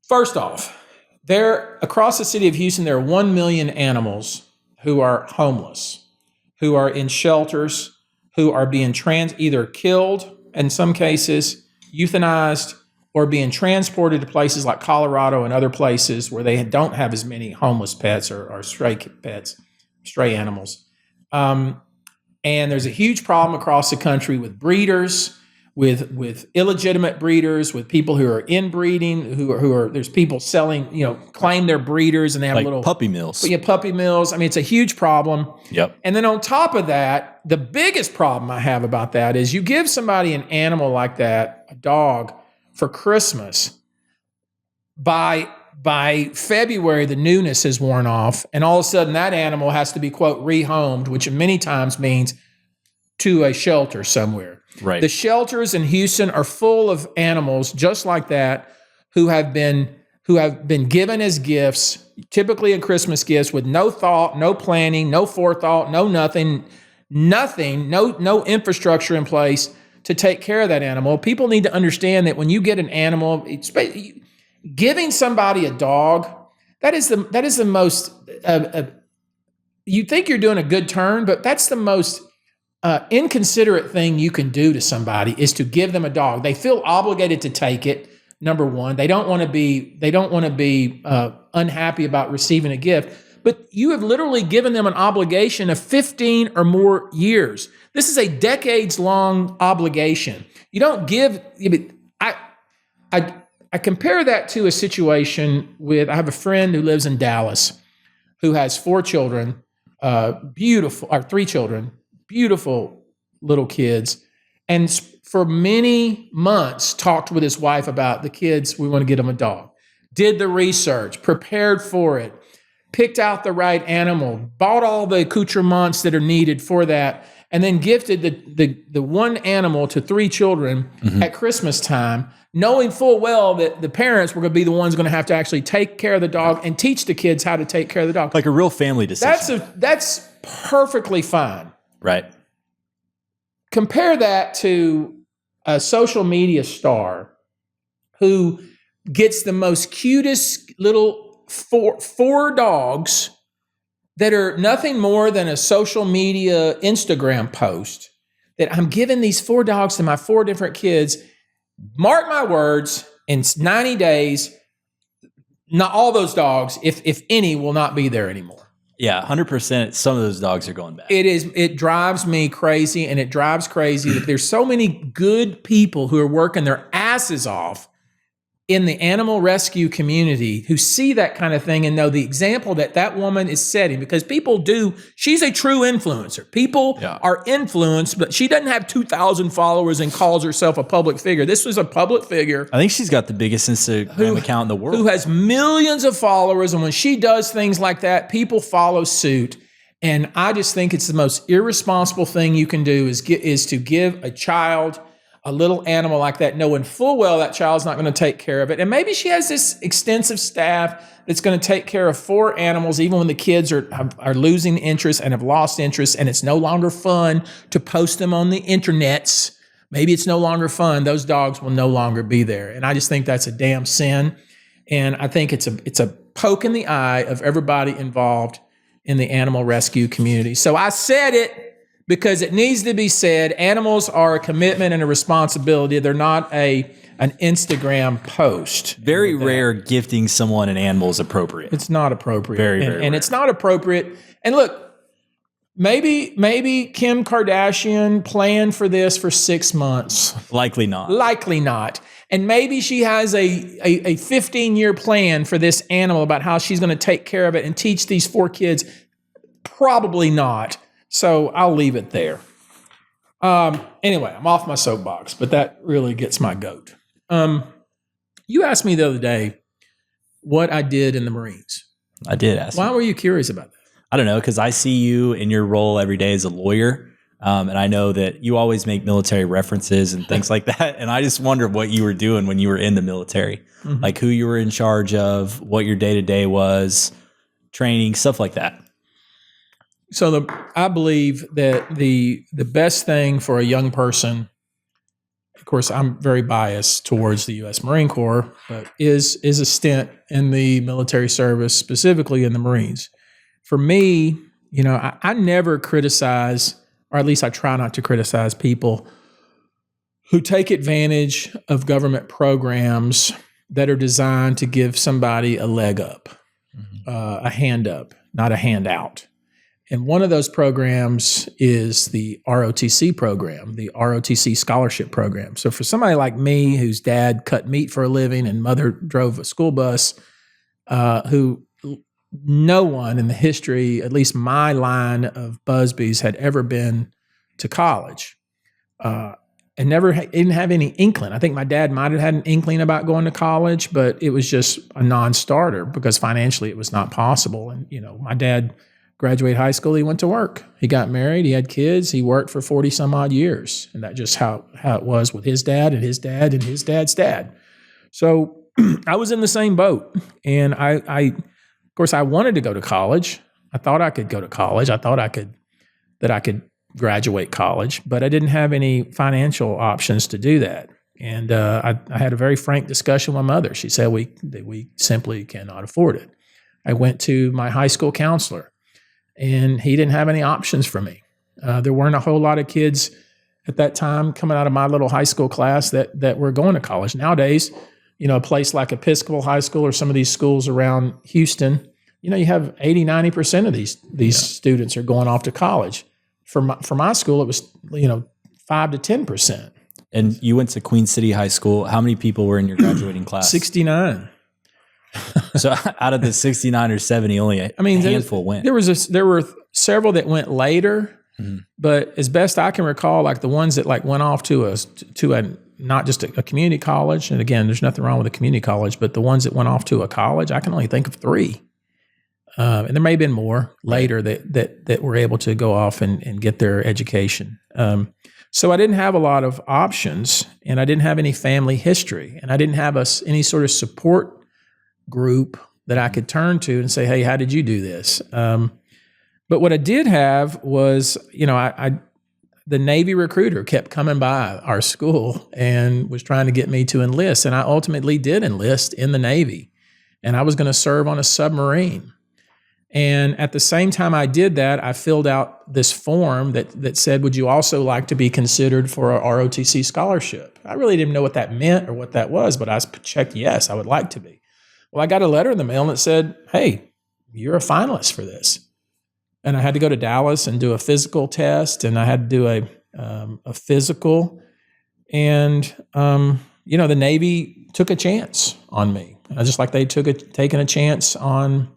First off, across the city of Houston, there are 1 million animals who are homeless, who are in shelters, who are being either killed, in some cases, euthanized, or being transported to places like Colorado and other places where they don't have as many homeless pets or stray pets, stray animals. And there's a huge problem across the country with breeders, with illegitimate breeders, with people who are inbreeding, there's people selling, claim they're breeders and they have like little puppy mills. Yeah, puppy mills. I mean, it's a huge problem. Yep. And then on top of that, the biggest problem I have about that is you give somebody an animal like that, a dog, for Christmas. By February, the newness has worn off, and all of a sudden that animal has to be, quote, rehomed, which many times means to a shelter somewhere. Right. The shelters in Houston are full of animals just like that who have been given as gifts, typically in Christmas gifts, with no thought, no planning, no forethought, no nothing, no infrastructure in place to take care of that animal. People need to understand that when you get an animal, giving somebody a dog, that is the most, you think you're doing a good turn, but that's the most inconsiderate thing you can do to somebody is to give them a dog. They feel obligated to take it. Number one, they don't want to be unhappy about receiving a gift, but you have literally given them an obligation of 15 or more years. This is a decades-long obligation. You don't give. I compare that to a situation with. I have a friend who lives in Dallas, who has 4 children, 3 children, beautiful little kids, and for many months talked with his wife about the kids. We want to get them a dog. Did the research, prepared for it, picked out the right animal, bought all the accoutrements that are needed for that, and then gifted the one animal to 3 children at Christmas time, knowing full well that the parents were going to be the ones going to have to actually take care of the dog and teach the kids how to take care of the dog. Like a real family decision. That's perfectly fine. Right. Compare that to a social media star who gets the most cutest little four dogs that are nothing more than a social media Instagram post that I'm giving these 4 dogs to my 4 different kids. Mark my words, in 90 days, not all those dogs, if any, will not be there anymore. Yeah, 100%. Some of those dogs are going back. It drives me crazy, and it drives crazy that there's so many good people who are working their asses off in the animal rescue community who see that kind of thing and know the example that woman is setting, because she's a true influencer. People are influenced, but she doesn't have 2,000 followers and calls herself a public figure. This was a public figure. I think she's got the biggest Instagram account in the world. Who has millions of followers, and when she does things like that, people follow suit. And I just think it's the most irresponsible thing you can do is to give a child a little animal like that, knowing full well that child's not going to take care of it. And maybe she has this extensive staff that's going to take care of 4 animals, even when the kids are losing interest and have lost interest, and it's no longer fun to post them on the internets. Maybe it's no longer fun. Those dogs will no longer be there. And I just think that's a damn sin. And I think it's a poke in the eye of everybody involved in the animal rescue community. So I said it because it needs to be said. Animals are a commitment and a responsibility. They're not an Instagram post. Very rare gifting someone an animal is appropriate. It's not appropriate. Very and rare. It's not appropriate. And look, maybe Kim Kardashian planned for this for 6 months. Likely not. Likely not. And maybe she has a 15-year plan for this animal about how she's going to take care of it and teach these 4 kids. Probably not. So I'll leave it there. Anyway, I'm off my soapbox, but that really gets my goat. You asked me the other day what I did in the Marines. I did ask. Why were you curious about that? I don't know, because I see you in your role every day as a lawyer. And I know that you always make military references and things like that. And I just wondered what you were doing when you were in the military, like who you were in charge of, what your day-to-day was, training, stuff like that. So I believe that the best thing for a young person, of course, I'm very biased towards the U.S. Marine Corps, but is a stint in the military service, specifically in the Marines. For me, I never criticize, or at least I try not to criticize people who take advantage of government programs that are designed to give somebody a leg up, a hand up, not a handout. And one of those programs is the ROTC program, the ROTC scholarship program. So for somebody like me, whose dad cut meat for a living and mother drove a school bus, who no one in the history, at least my line of Buzbees, had ever been to college, and didn't have any inkling. I think my dad might have had an inkling about going to college, but it was just a non-starter because financially it was not possible. And my dad graduated high school, he went to work. He got married, he had kids, he worked for 40 some odd years. And that's just how it was with his dad and his dad and his dad's dad. So I was in the same boat. And I of course, I wanted to go to college. I thought I could go to college. I thought I could graduate college, but I didn't have any financial options to do that. And I had a very frank discussion with my mother. She said, we simply cannot afford it. I went to my high school counselor, and he didn't have any options for me. There weren't a whole lot of kids at that time coming out of my little high school class that were going to college. Nowadays, a place like Episcopal High School or some of these schools around Houston, you have 80, 90% of these students are going off to college. For my school, it was, 5 to 10%. And you went to Queen City High School. How many people were in your graduating class? 69. So out of the 69 or 70, only a handful went. There were several that went later, but as best I can recall, like the ones that went off to a not just a community college, and again, there's nothing wrong with a community college, but the ones that went off to a college, I can only think of 3. And there may have been more later that were able to go off and get their education. So I didn't have a lot of options, and I didn't have any family history, and I didn't have any sort of support group that I could turn to and say, hey, how did you do this? But what I did have was, the Navy recruiter kept coming by our school and was trying to get me to enlist. And I ultimately did enlist in the Navy, and I was going to serve on a submarine. And at the same time I did that, I filled out this form that said, would you also like to be considered for a ROTC scholarship? I really didn't know what that meant or what that was, but I checked yes, I would like to be. Well, I got a letter in the mail that said, hey, you're a finalist for this. And I had to go to Dallas and do a physical test, and I had to do a physical. And, the Navy took a chance on me. Just like they taken a chance on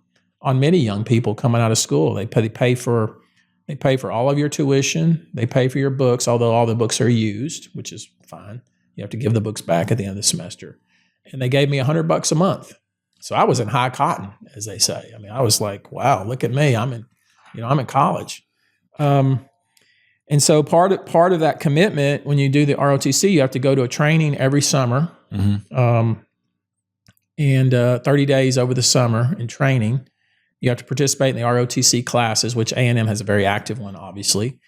many young people coming out of school. They pay for all of your tuition. They pay for your books, although all the books are used, which is fine. You have to give the books back at the end of the semester. And they gave me $100 a month. So I was in high cotton, as they say. I was like, wow, look at me. I'm in, I'm in college. And so part of that commitment, when you do the ROTC, you have to go to a training every summer, and 30 days over the summer in training. You have to participate in the ROTC classes, which A&M has a very active one, obviously.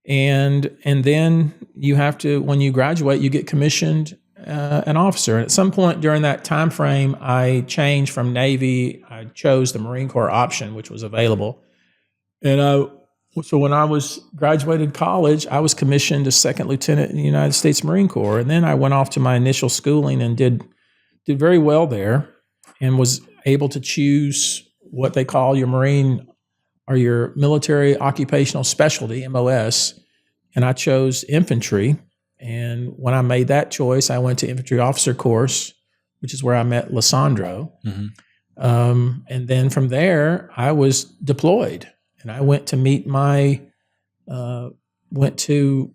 And then you have to, when you graduate, you get commissioned an officer. And at some point during that time frame, I changed from Navy. I chose the Marine Corps option, which was available. And so when I was graduated college, I was commissioned as second lieutenant in the United States Marine Corps. And then I went off to my initial schooling and did very well there, and was able to choose what they call your Marine or your military occupational specialty, MOS. And I chose infantry. And when I made that choice, I went to infantry officer course, which is where I met Lissandro. And then from there, I was deployed. And I went to meet went to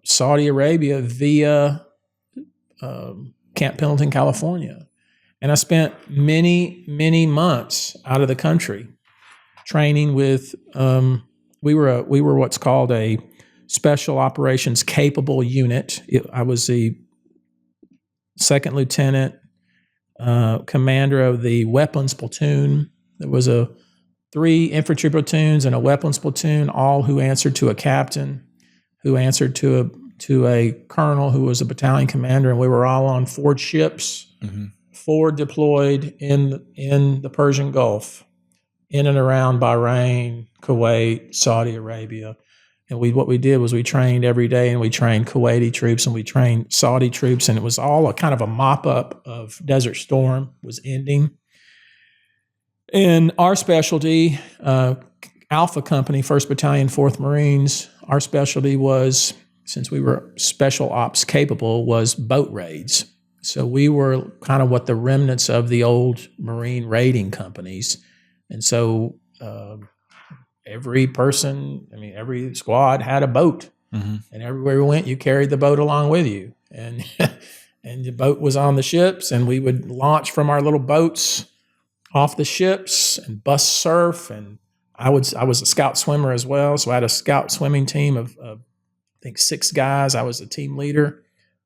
Saudi Arabia via Camp Pendleton, California. And I spent many, many months out of the country training with, we were what's called a special operations capable unit. I was the second lieutenant, commander of the weapons platoon. There was 3 infantry platoons and a weapons platoon, all who answered to a captain, who answered to a colonel who was a battalion commander, and we were all on 4 ships, 4 deployed in the Persian Gulf, in and around Bahrain, Kuwait, Saudi Arabia. And what we did was we trained every day, and we trained Kuwaiti troops and we trained Saudi troops, and it was all a kind of a mop-up of Desert Storm was ending. And our specialty, Alpha Company, 1st Battalion, 4th Marines, our specialty was, since we were special ops capable, was boat raids. So we were kind of what the remnants of the old Marine raiding companies. And so every squad had a boat. And everywhere we went, you carried the boat along with you. And and the boat was on the ships, and we would launch from our little boats off the ships and bust surf. And I was a scout swimmer as well. So I had a scout swimming team of I think 6 guys. I was the team leader,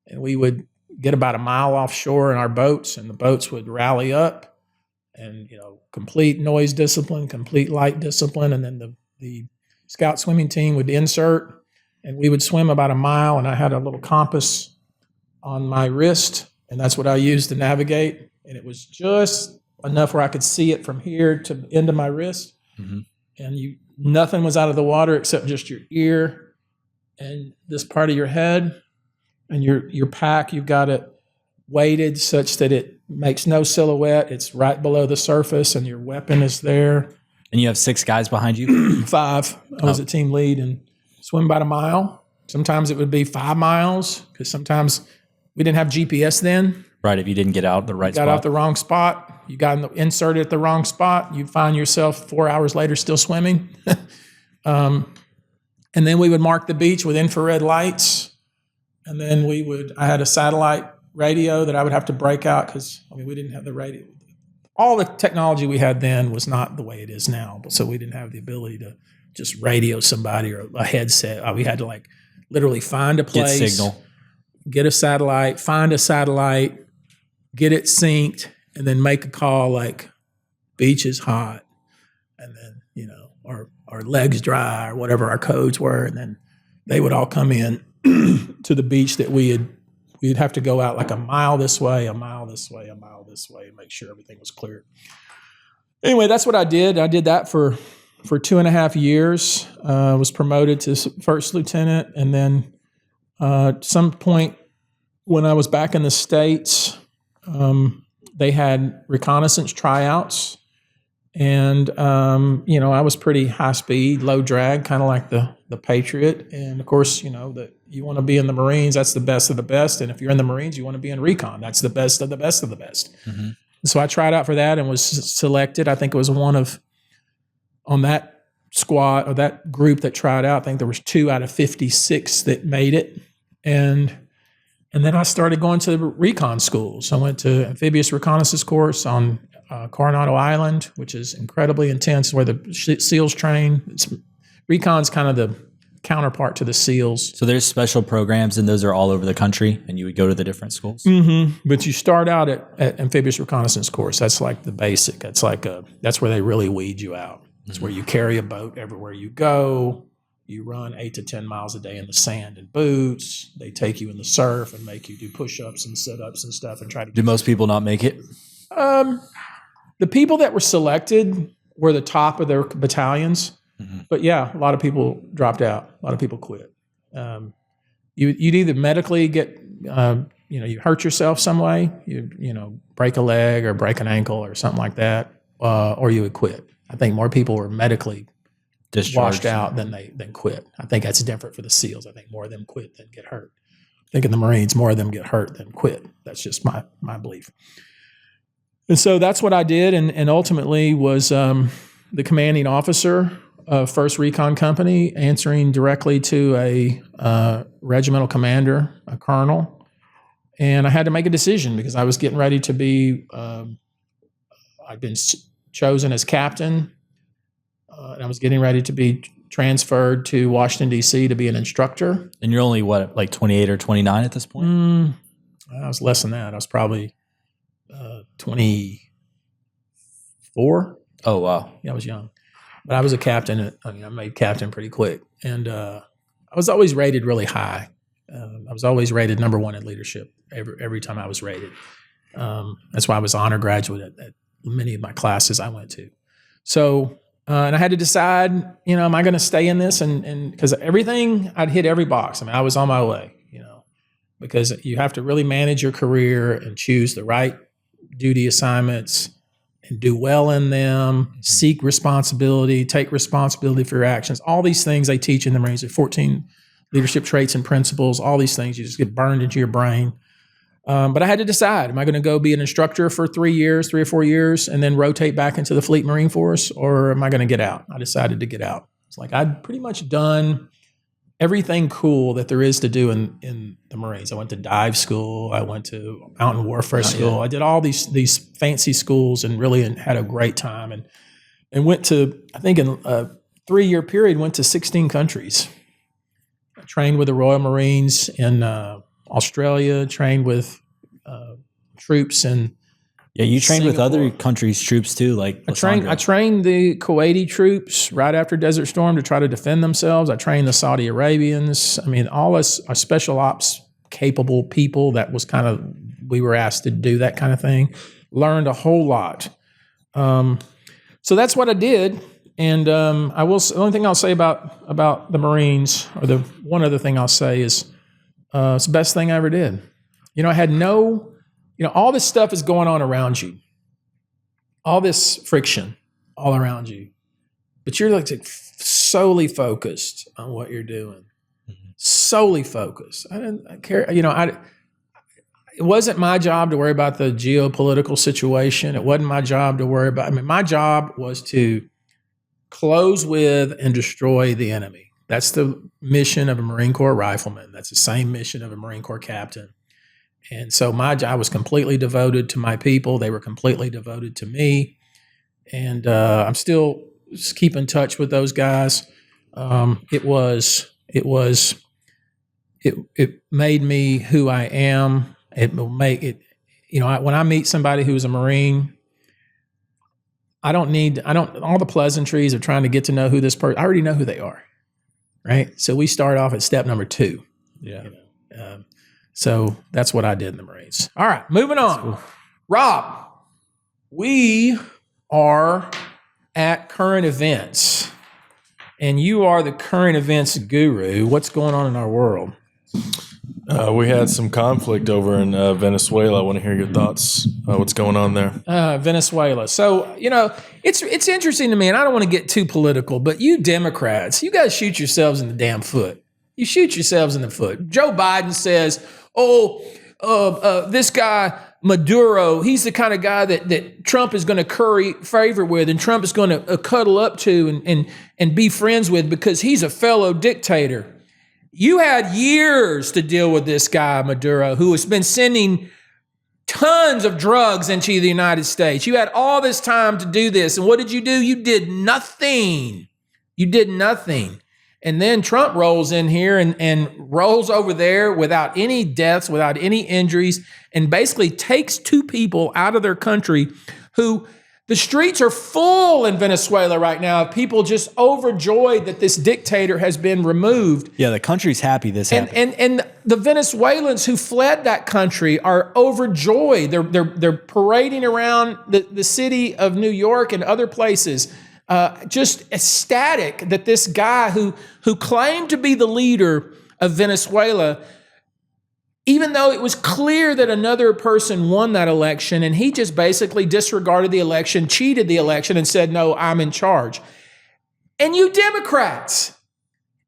and we would get about a mile offshore in our boats, and the boats would rally up, and complete noise discipline, complete light discipline, and then the scout swimming team would insert, and we would swim about a mile, and I had a little compass on my wrist, and that's what I used to navigate, and it was just enough where I could see it from here to the end of my wrist, and nothing was out of the water except just your ear and this part of your head, and your pack. You've got it weighted such that it makes no silhouette. It's right below the surface, and your weapon is there. And you have 6 guys behind you? 5. I was a team lead, and swim about a mile. Sometimes it would be 5 miles, because sometimes we didn't have GPS then. Right, if you didn't get out the right spot. Got out the wrong spot. You got inserted at the wrong spot. You find yourself 4 hours later still swimming. And then we would mark the beach with infrared lights. And then I had a satellite radio that I would have to break out, because we didn't have the radio. All the technology we had then was not the way it is now. So we didn't have the ability to just radio somebody or a headset. We had to literally find a place, get signal, get a satellite, find a satellite, get it synced, and then make a call like beach is hot, and then our legs dry, or whatever our codes were, and then they would all come in to the beach that we'd have to go out like a mile this way, a mile this way, a mile this way, and make sure everything was clear. Anyway, that's what I did. I did that for 2.5 years. Was promoted to 1st lieutenant, and then at some point when I was back in the States, they had reconnaissance tryouts, and I was pretty high speed, low drag, kind of like the Patriot. And of course, that you want to be in the Marines, that's the best of the best. And if you're in the Marines, you want to be in recon, that's the best of the best of the best. So I tried out for that and was selected. I think it was on that squad or that group that tried out, I think there was 2 out of 56 that made it. And And then I started going to recon schools. I went to amphibious reconnaissance course on Coronado Island, which is incredibly intense, where the SEALs train. Recon's kind of the counterpart to the SEALs. So there's special programs, and those are all over the country, and you would go to the different schools? Mm-hmm. But you start out at amphibious reconnaissance course. That's like the basic. That's that's where they really weed you out. It's where you carry a boat everywhere you go. You run 8 to 10 miles a day in the sand in boots. They take you in the surf and make you do push-ups and sit-ups and stuff and try to. Do most people not make it? The people that were selected were the top of their battalions. Mm-hmm. But yeah, a lot of people dropped out. A lot of people quit. You'd either medically get, you hurt yourself some way, you break a leg or break an ankle or something like that, or you would quit. I think more people were medically discharged, washed out than quit. I think that's different for the SEALs. I think more of them quit than get hurt. I think in the Marines, more of them get hurt than quit. That's just my belief. And so that's what I did, and ultimately was the commanding officer of 1st Recon Company, answering directly to a regimental commander, a colonel. And I had to make a decision because I was getting ready to be, I'd been chosen as captain, and I was getting ready to be transferred to Washington, D.C. to be an instructor. And you're only, what, like 28 or 29 at this point? I was less than that. I was probably 24. Oh, wow. Yeah, I was young. But I was a captain. I made captain pretty quick. And I was always rated really high. I was always rated number 1 in leadership every time I was rated. That's why I was honor graduate at many of my classes I went to. So, and I had to decide, am I going to stay in this? And because everything, I'd hit every box. I was on my way, because you have to really manage your career and choose the right duty assignments and do well in them, seek responsibility, take responsibility for your actions. All these things they teach in the Marines, 14 leadership traits and principles, all these things, you just get burned into your brain. But I had to decide, am I going to go be an instructor for 3 or 4 years, and then rotate back into the Fleet Marine Force, or am I going to get out? I decided to get out. It's like I'd pretty much done everything cool that there is to do in the Marines. I went to dive school. I went to mountain warfare school. I did all these fancy schools and really had a great time, and went to, I think in a 3-year period, went to 16 countries. I trained with the Royal Marines in Australia, trained with troops and you trained with other countries' troops too, like I trained the Kuwaiti troops right after Desert Storm to try to defend themselves. I trained the Saudi Arabians. All us are special ops capable people. That was we were asked to do that kind of thing. Learned a whole lot. So that's what I did. And the only thing I'll say about the Marines, or the one other thing I'll say is, it's the best thing I ever did. I had all this stuff is going on around you, all this friction all around you, but you're like solely focused on what you're doing, solely focused. I didn't care. It wasn't my job to worry about the geopolitical situation. It wasn't my job to worry about. My job was to close with and destroy the enemy. That's the mission of a Marine Corps rifleman. That's the same mission of a Marine Corps captain. And so my job was completely devoted to my people. They were completely devoted to me. And I'm still just keep in touch with those guys. It made me who I am. It will make it, when I meet somebody who's a Marine, all the pleasantries of trying to get to know who this person, I already know who they are. Right. So we start off at step number 2. Yeah. So that's what I did in the Marines. All right, moving on. Cool. Rob, we are at current events, and you are the current events guru. What's going on in our world? We had some conflict over in Venezuela. I want to hear your thoughts. What's going on there? Venezuela. So, it's interesting to me, and I don't want to get too political, but you Democrats, you guys shoot yourselves in the damn foot. You shoot yourselves in the foot. Joe Biden says, this guy, Maduro, he's the kind of guy that Trump is going to curry favor with, and Trump is going to cuddle up to and be friends with because he's a fellow dictator. You had years to deal with this guy, Maduro, who has been sending tons of drugs into the United States. You had all this time to do this. And what did you do? You did nothing. You did nothing. And then Trump rolls in here and rolls over there without any deaths, without any injuries, and basically takes 2 people out of their country who the streets are full in Venezuela right now of people just overjoyed that this dictator has been removed. Yeah, the country's happy this happened. And the Venezuelans who fled that country are overjoyed. They're parading around the city of New York and other places, just ecstatic that this guy who claimed to be the leader of Venezuela, even though it was clear that another person won that election, and he just basically disregarded the election, cheated the election, and said, no, I'm in charge. And you Democrats,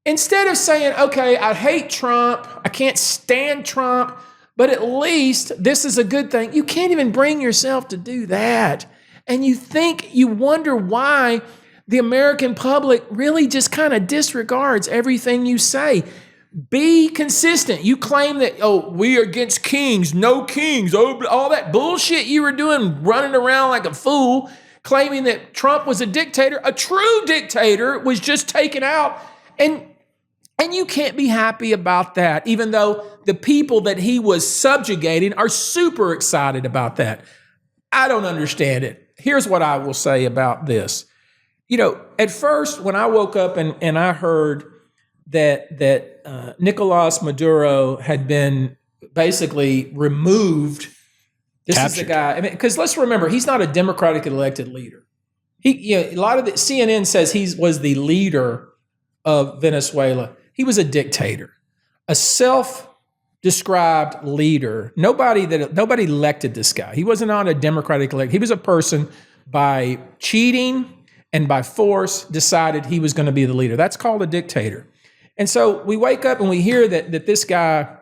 instead of saying, okay, I hate Trump, I can't stand Trump, but at least this is a good thing, you can't even bring yourself to do that. And you wonder why the American public really just kind of disregards everything you say. Be consistent. You claim that, we are against kings, no kings, all that bullshit you were doing, running around like a fool, claiming that Trump was a dictator. A true dictator was just taken out. And you can't be happy about that, even though the people that he was subjugating are super excited about that. I don't understand it. Here's what I will say about this. At first, when I woke up and I heard that Nicolas Maduro had been basically removed. This Captured. Is the guy. Because let's remember, he's not a democratically elected leader. A lot of the CNN says he was the leader of Venezuela. He was a dictator, a self-described leader. Nobody elected this guy. He was not a democratic elect. He was a person by cheating and by force decided he was going to be the leader. That's called a dictator. And so we wake up and we hear that this guy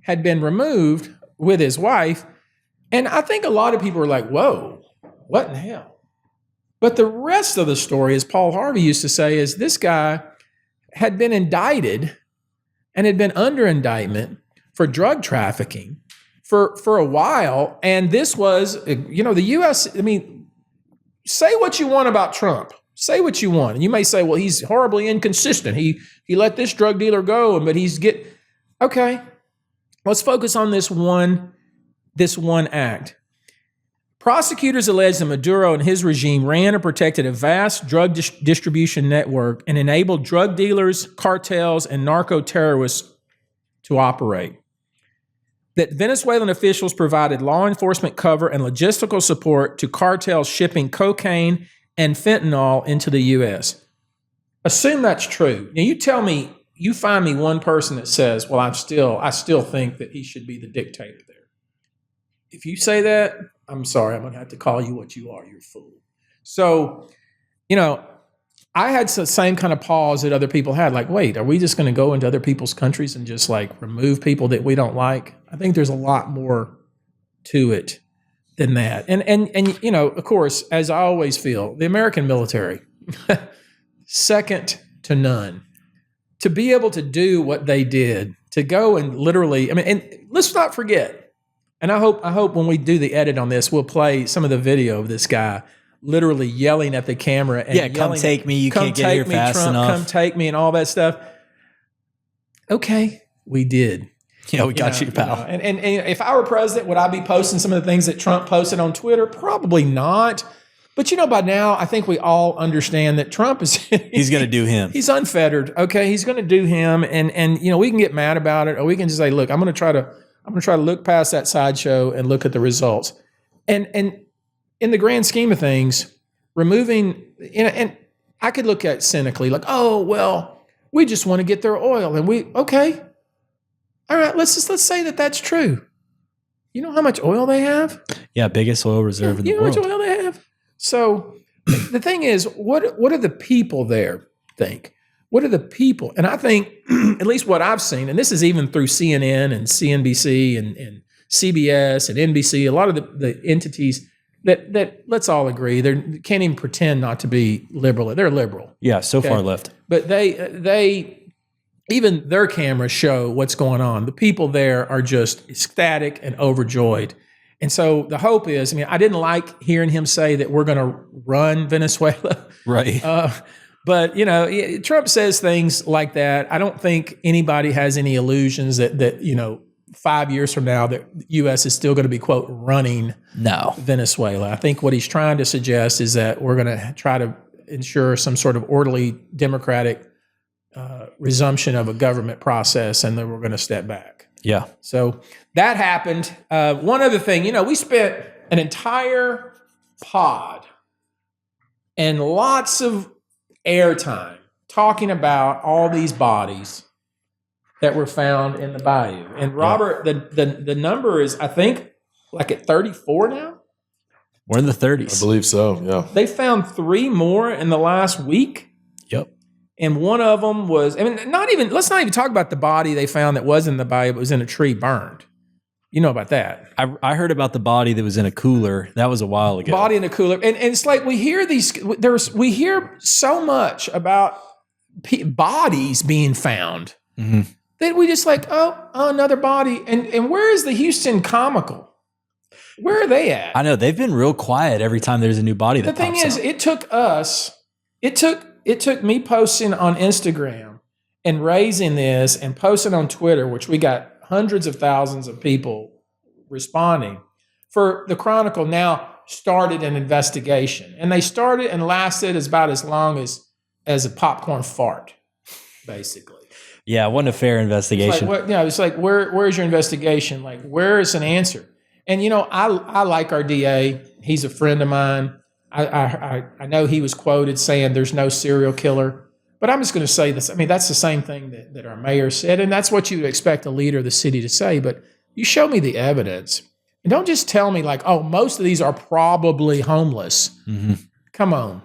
had been removed with his wife. And I think a lot of people are like, whoa, what in hell? But the rest of the story, as Paul Harvey used to say, is this guy had been indicted and had been under indictment for drug trafficking for a while. And this was, the U.S., say what you want about Trump. Say what you want. And you may say, well, he's horribly inconsistent. He let this drug dealer go, but okay, let's focus on this one act. Prosecutors allege that Maduro and his regime ran and protected a vast drug distribution network and enabled drug dealers, cartels, and narco-terrorists to operate. That Venezuelan officials provided law enforcement cover and logistical support to cartels shipping cocaine and fentanyl into the U.S. Assume that's true. Now you find me one person that says, well, I still think that he should be the dictator there. If you say that, I'm sorry, I'm going to have to call you what you are. You're a fool. So, I had the same kind of pause that other people had. Like, wait, are we just going to go into other people's countries and just remove people that we don't like? I think there's a lot more to it than that. And of course, as I always feel, the American military, second to none. To be able to do what they did, to go and literally, and let's not forget, and I hope when we do the edit on this, we'll play some of the video of this guy literally yelling at the camera and come take me, you can't get here fast Trump, enough. come take me and all that stuff. Okay, we did. Yeah, we got you, pal. And if I were president, would I be posting some of the things that Trump posted on Twitter? Probably not. But by now, I think we all understand that Trump is he's going to do him. He's unfettered. Okay, he's going to do him, and we can get mad about it, or we can just say, look, I'm going to try to look past that sideshow and look at the results. And in the grand scheme of things, removing, and I could look at it cynically, like, oh well, we just want to get their oil, and okay. All right, let's say that that's true. You know how much oil they have? Yeah, biggest oil reserve in the world. You know how much oil they have? So the thing is, what do the people there think? What are the people? And I think, at least what I've seen, and this is even through CNN and CNBC and CBS and NBC, a lot of the entities that let's all agree, they can't even pretend not to be liberal. They're liberal. Yeah, so far left. But they even their cameras show what's going on. The people there are just ecstatic and overjoyed. And so the hope is, I mean, I didn't like hearing him say that we're going to run Venezuela. Right. But, you know, Trump says things like that. I don't think anybody has any illusions that you know, 5 years from now, the U.S. is still going to be, quote, running Venezuela. I think what he's trying to suggest is that we're going to try to ensure some sort of orderly democratic resumption of a government process, and then we're going to step back. Yeah. So that happened. One other thing, you know, we spent an entire pod and lots of airtime talking about all these bodies that were found in the bayou. And Robert, the number is, I think, like at 34 now? We're in the 30s. I believe so, yeah. They found 3 more in the last week. Yep. And one of them was, I mean, let's not even talk about the body they found that was in the bayou, but was in a tree burned. You know about that. I heard about the body that was in a cooler. That was a while ago. Body in a cooler. And it's like we hear we hear so much about bodies being found that we just like, oh, another body. And where is the Houston Comical? Where are they at? I know. They've been real quiet every time there's a new body that pops up. The thing is, it took me posting on Instagram and raising this and posting on Twitter, which we got hundreds of thousands of people responding, for the Chronicle now started an investigation. And they started and lasted about as long as a popcorn fart, basically. Yeah, it wasn't a fair investigation. It's like, where's your investigation? Like, where is an answer? And, you know, I like our DA. He's a friend of mine. I know he was quoted saying there's no serial killer. But I'm just going to say this. I mean, that's the same thing that our mayor said, and that's what you would expect a leader of the city to say. But you show me the evidence. And don't just tell me like, oh, most of these are probably homeless. Mm-hmm. Come on.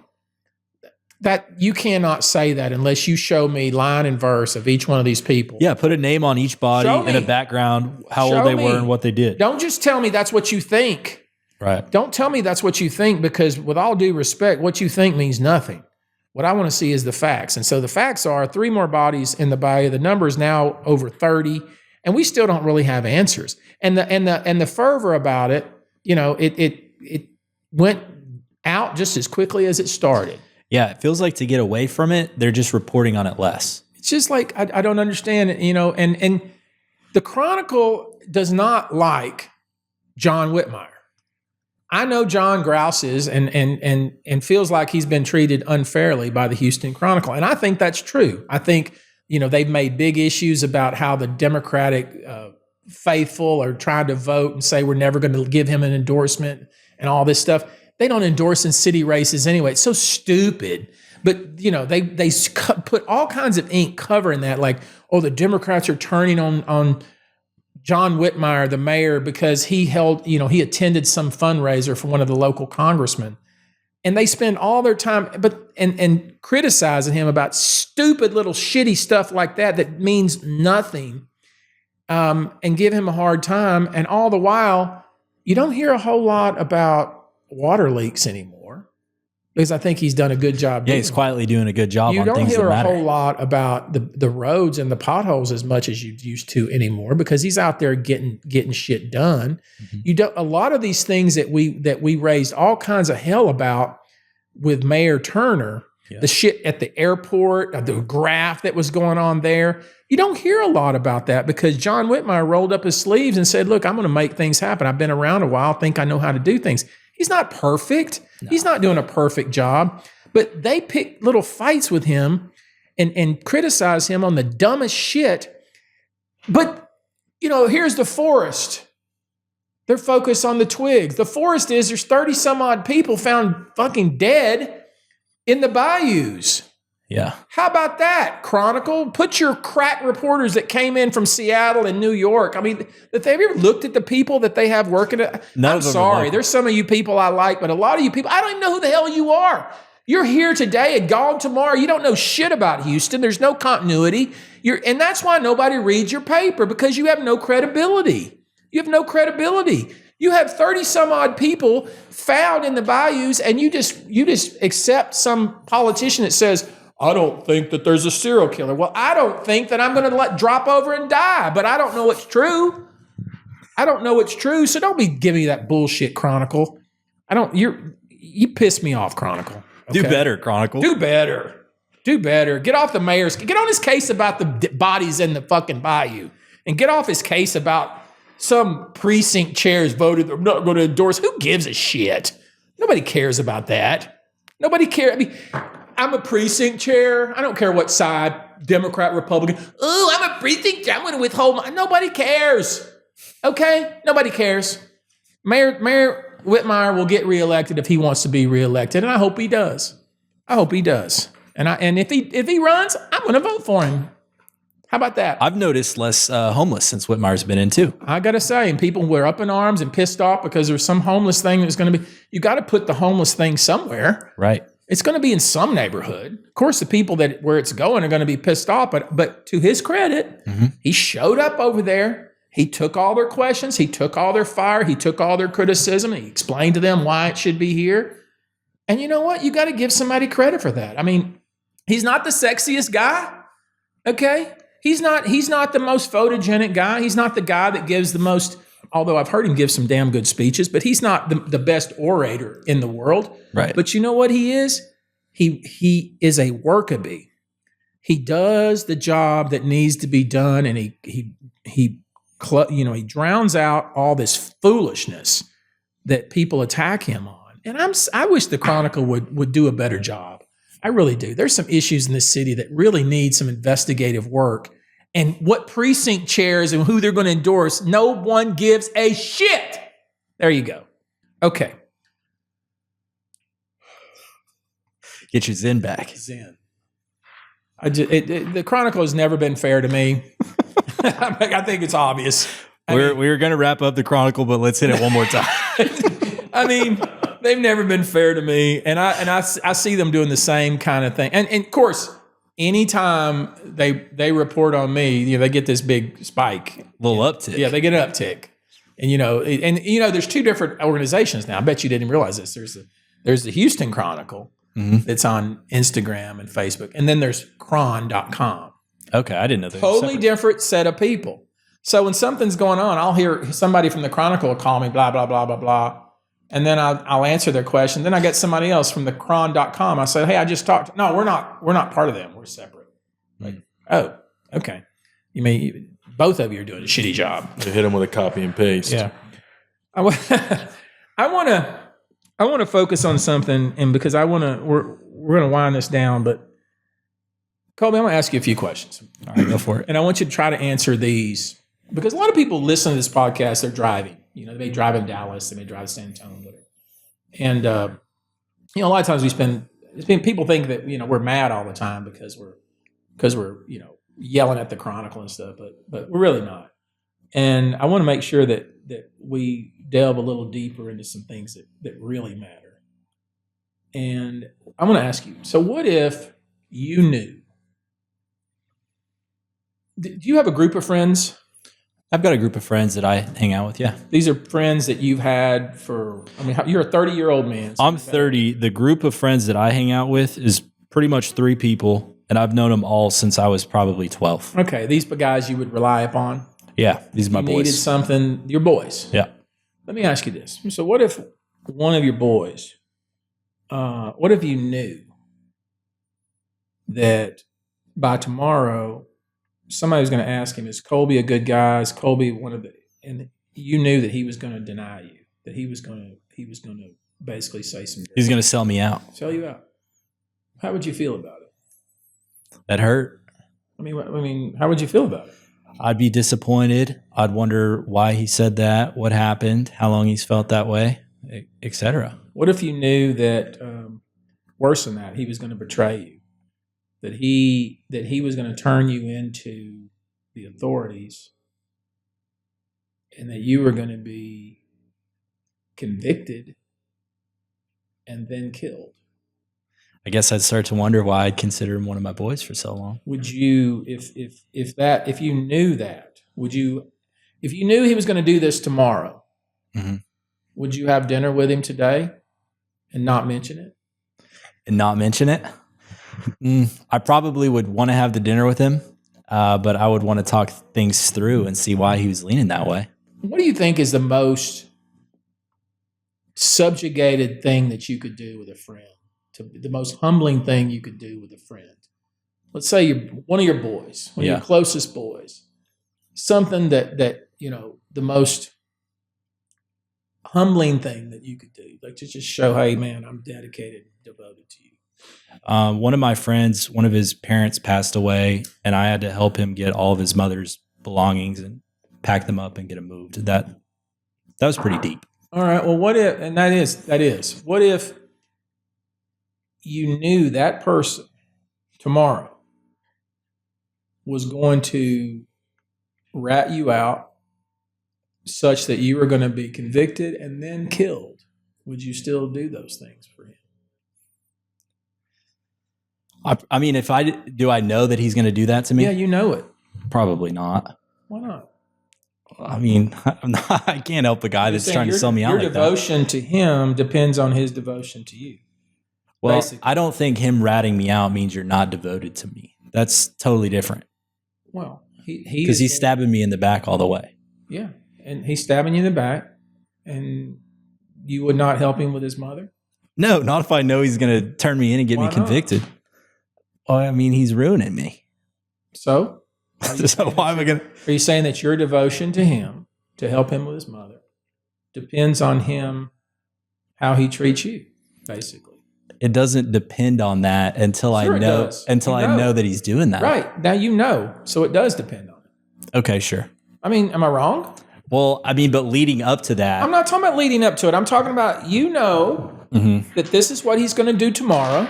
That you cannot say that unless you show me line and verse of each one of these people. Yeah, put a name on each body and a background, how old they were and what they did. Don't just tell me that's what you think. Right. Don't tell me that's what you think, because with all due respect, what you think means nothing. What I want to see is the facts. And so the facts are 3 more bodies in the bayou. The number is now over 30, and we still don't really have answers. And the fervor about it, you know, it went out just as quickly as it started. Yeah, it feels like to get away from it, they're just reporting on it less. It's just like I don't understand it, you know. And the Chronicle does not like John Whitmire. I know John grouses and feels like he's been treated unfairly by the Houston Chronicle. And I think that's true. I think, you know, they've made big issues about how the Democratic faithful are trying to vote and say we're never going to give him an endorsement and all this stuff. They don't endorse in city races anyway. It's so stupid. But, you know, they put all kinds of ink covering that, like, oh, the Democrats are turning on John Whitmire, the mayor, because he attended some fundraiser for one of the local congressmen. And they spend all their time and criticizing him about stupid little shitty stuff like that means nothing, and give him a hard time. And all the while, you don't hear a whole lot about water leaks anymore, because I think he's done a good job. Yeah, he's quietly doing a good job on things that matter. You don't hear a whole lot about the roads and the potholes as much as you used to anymore, because he's out there getting shit done. Mm-hmm. A lot of these things that we raised all kinds of hell about with Mayor Turner, the shit at the airport, the graft that was going on there. You don't hear a lot about that because John Whitmire rolled up his sleeves and said, look, I'm going to make things happen. I've been around a while. I think I know how to do things. He's not perfect. No. He's not doing a perfect job, but they pick little fights with him and criticize him on the dumbest shit. But, you know, here's the forest. They're focused on the twigs. The forest is there's 30 some odd people found fucking dead in the bayous. Yeah. How about that, Chronicle? Put your crack reporters that came in from Seattle and New York. I mean, have you ever looked at the people that they have working? I'm sorry. There's some of you people I like, but a lot of you people, I don't even know who the hell you are. You're here today and gone tomorrow. You don't know shit about Houston. There's no continuity. And that's why nobody reads your paper, because you have no credibility. You have no credibility. You have 30 some odd people found in the bayous, and you just accept some politician that says, I don't think that there's a serial killer. Well, I don't think that I'm going to drop over and die, but I don't know what's true. I don't know what's true, so don't be giving me that bullshit, Chronicle. You piss me off, Chronicle. Okay? Do better, Chronicle. Do better. Do better. Get off the mayor's. Get on his case about the bodies in the fucking bayou, and get off his case about some precinct chairs voted they're not going to endorse. Who gives a shit? Nobody cares about that. Nobody cares. I mean, I'm a precinct chair. I don't care what side, Democrat, Republican. Oh, I'm a precinct chair. I'm going to withhold my. Nobody cares. Okay? Nobody cares. Mayor Whitmire will get reelected if he wants to be reelected, and I hope he does. I hope he does. And if he runs, I'm going to vote for him. How about that? I've noticed less homeless since Whitmire's been in too. I got to say, and people were up in arms and pissed off because there's some homeless thing that's going to be, you got to put the homeless thing somewhere. Right. It's going to be in some neighborhood. Of course, the people where it's going are going to be pissed off, but to his credit, he showed up over there. He took all their questions. He took all their fire. He took all their criticism. He explained to them why it should be here. And you know what? You got to give somebody credit for that. I mean, he's not the sexiest guy. Okay. He's not the most photogenic guy. He's not the guy that gives the most, although I've heard him give some damn good speeches, but he's not the best orator in the world. Right. But you know what he is? He is a worker bee. He does the job that needs to be done, and he drowns out all this foolishness that people attack him on. And I wish the Chronicle would do a better job. I really do. There's some issues in this city that really need some investigative work. And what precinct chairs and who they're going to endorse, no one gives a shit. There you go. Okay. Get your zen back. Zen. The Chronicle has never been fair to me. I think it's obvious. We're going to wrap up the Chronicle, but let's hit it one more time. I mean, they've never been fair to me, and I see them doing the same kind of thing. And of course, anytime they report on me, they get this big spike, little uptick. Yeah, they get an uptick, and there's two different organizations now. I bet you didn't realize this. There's the Houston Chronicle that's on Instagram and Facebook, and then there's Cron.com. Okay, I didn't know that. Totally different set of people. So when something's going on, I'll hear somebody from the Chronicle will call me, blah, blah, blah, blah, blah. And then I'll answer their question. Then I get somebody else from the Cron.com. I say, hey, I just talked. No, we're not part of them. We're separate. Like, oh, okay. You mean both of you are doing a shitty job. You hit them with a copy and paste. Yeah. I want to focus on something, and because we're going to wind this down, but Colby, I'm going to ask you a few questions. All right, go for it. And I want you to try to answer these, because a lot of people listen to this podcast, they're driving. They may drive in Dallas, they may drive to San Antonio, whatever. And, a lot of times people think that, we're mad all the time because we're yelling at the Chronicle and stuff, but we're really not. And I want to make sure that we delve a little deeper into some things that really matter. And I'm going to ask you, so what if you knew? Do you have a group of friends? I've got a group of friends that I hang out with, yeah. These are friends that you've had you're a 30-year-old man. So I'm 30. The group of friends that I hang out with is pretty much 3 people, and I've known them all since I was probably 12. Okay, these guys you would rely upon? Yeah, these are my boys. You needed something, your boys. Yeah. Let me ask you this. So what if one of your boys, what if you knew that by tomorrow somebody was going to ask him, is Colby a good guy? Is Colby and you knew that he was going to deny you, that he was going to basically say some. He's going to sell me out. Sell you out. How would you feel about it? That hurt. I mean, how would you feel about it? I'd be disappointed. I'd wonder why he said that, what happened, how long he's felt that way, etc. What if you knew that, worse than that, he was going to betray you? That he was going to turn you into the authorities, and that you were going to be convicted and then killed? I guess I'd start to wonder why I'd consider him one of my boys for so long. Would you, if you knew that, if you knew he was going to do this tomorrow, would you have dinner with him today and not mention it? And not mention it? I probably would want to have the dinner with him, but I would want to talk things through and see why he was leaning that way. What do you think is the most subjugated thing that you could do with a friend? The most humbling thing you could do with a friend? Let's say you're one of your boys, one of your closest boys. Something that the most humbling thing that you could do, like to just show, hey man, I'm dedicated, devoted to you. One of my friends, one of his parents passed away, and I had to help him get all of his mother's belongings and pack them up and get them moved. That was pretty deep. All right. Well, what if, and that is, what if you knew that person tomorrow was going to rat you out such that you were going to be convicted and then killed? Would you still do those things for him? I mean, I know that he's going to do that to me? Yeah, you know it. Probably not. Why not? I mean, I can't help a guy that's trying to sell me out like that. Your devotion to him depends on his devotion to you. Well, basically. I don't think him ratting me out means you're not devoted to me. That's totally different. Well, because he's stabbing me in the back all the way. Yeah, and he's stabbing you in the back, and you would not help him with his mother? No, not if I know he's going to turn me in and get me convicted. Well, I mean, he's ruining me. So? So why am I going to? Are you saying that your devotion to him, to help him with his mother, depends on him, how he treats you, basically? It doesn't depend on that until I know that he's doing that. Right. Now you know, so it does depend on it. Okay, sure. I mean, am I wrong? Well, I mean, but leading up to that. I'm not talking about leading up to it. I'm talking about, that this is what he's going to do tomorrow,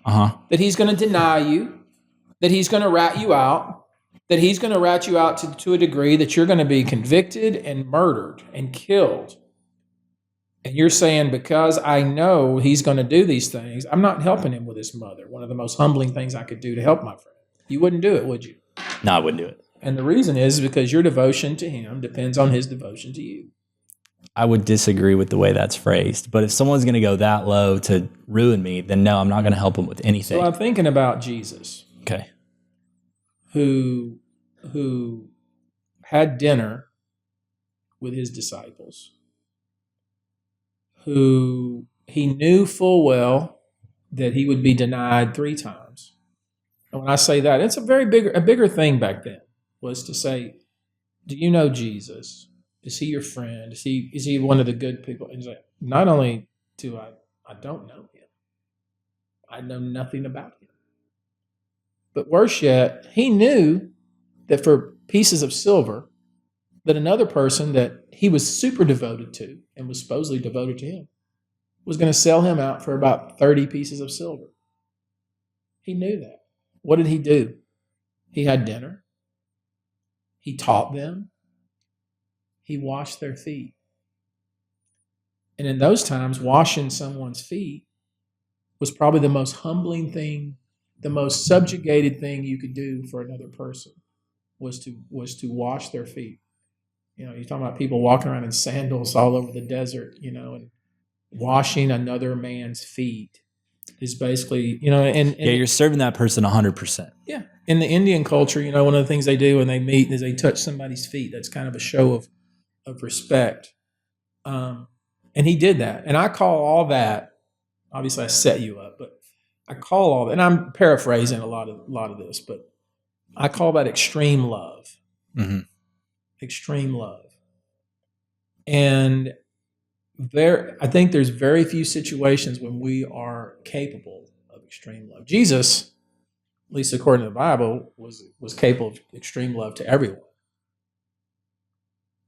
that he's going to deny you, that he's going to rat you out, that he's going to rat you out to a degree that you're going to be convicted and murdered and killed. And you're saying, because I know he's going to do these things, I'm not helping him with his mother. One of the most humbling things I could do to help my friend. You wouldn't do it, would you? No, I wouldn't do it. And the reason is because your devotion to him depends on his devotion to you. I would disagree with the way that's phrased. But if someone's going to go that low to ruin me, then no, I'm not going to help him with anything. So I'm thinking about Jesus. Okay. Who had dinner with his disciples, who he knew full well that he would be denied 3 times. And when I say that, it's a bigger thing back then, was to say, do you know Jesus? Is he your friend? Is he one of the good people? And he's like, not only do I don't know him, I know nothing about him. But worse yet, he knew that for pieces of silver, that another person that he was super devoted to and was supposedly devoted to him was going to sell him out for about 30 pieces of silver. He knew that. What did he do? He had dinner. He taught them. He washed their feet. And in those times, washing someone's feet was probably the most humbling thing, the most subjugated thing you could do for another person, was to wash their feet. You know, you're talking about people walking around in sandals all over the desert, and washing another man's feet is basically, and you're serving that person 100%. Yeah. In the Indian culture, one of the things they do when they meet is they touch somebody's feet. That's kind of a show of respect. And he did that. And I call all that, obviously I set you up, but I call all that, and I'm paraphrasing a lot of this, but I call that extreme love. Mm-hmm. Extreme love. And I think there's very few situations when we are capable of extreme love. Jesus, at least according to the Bible, was capable of extreme love to everyone.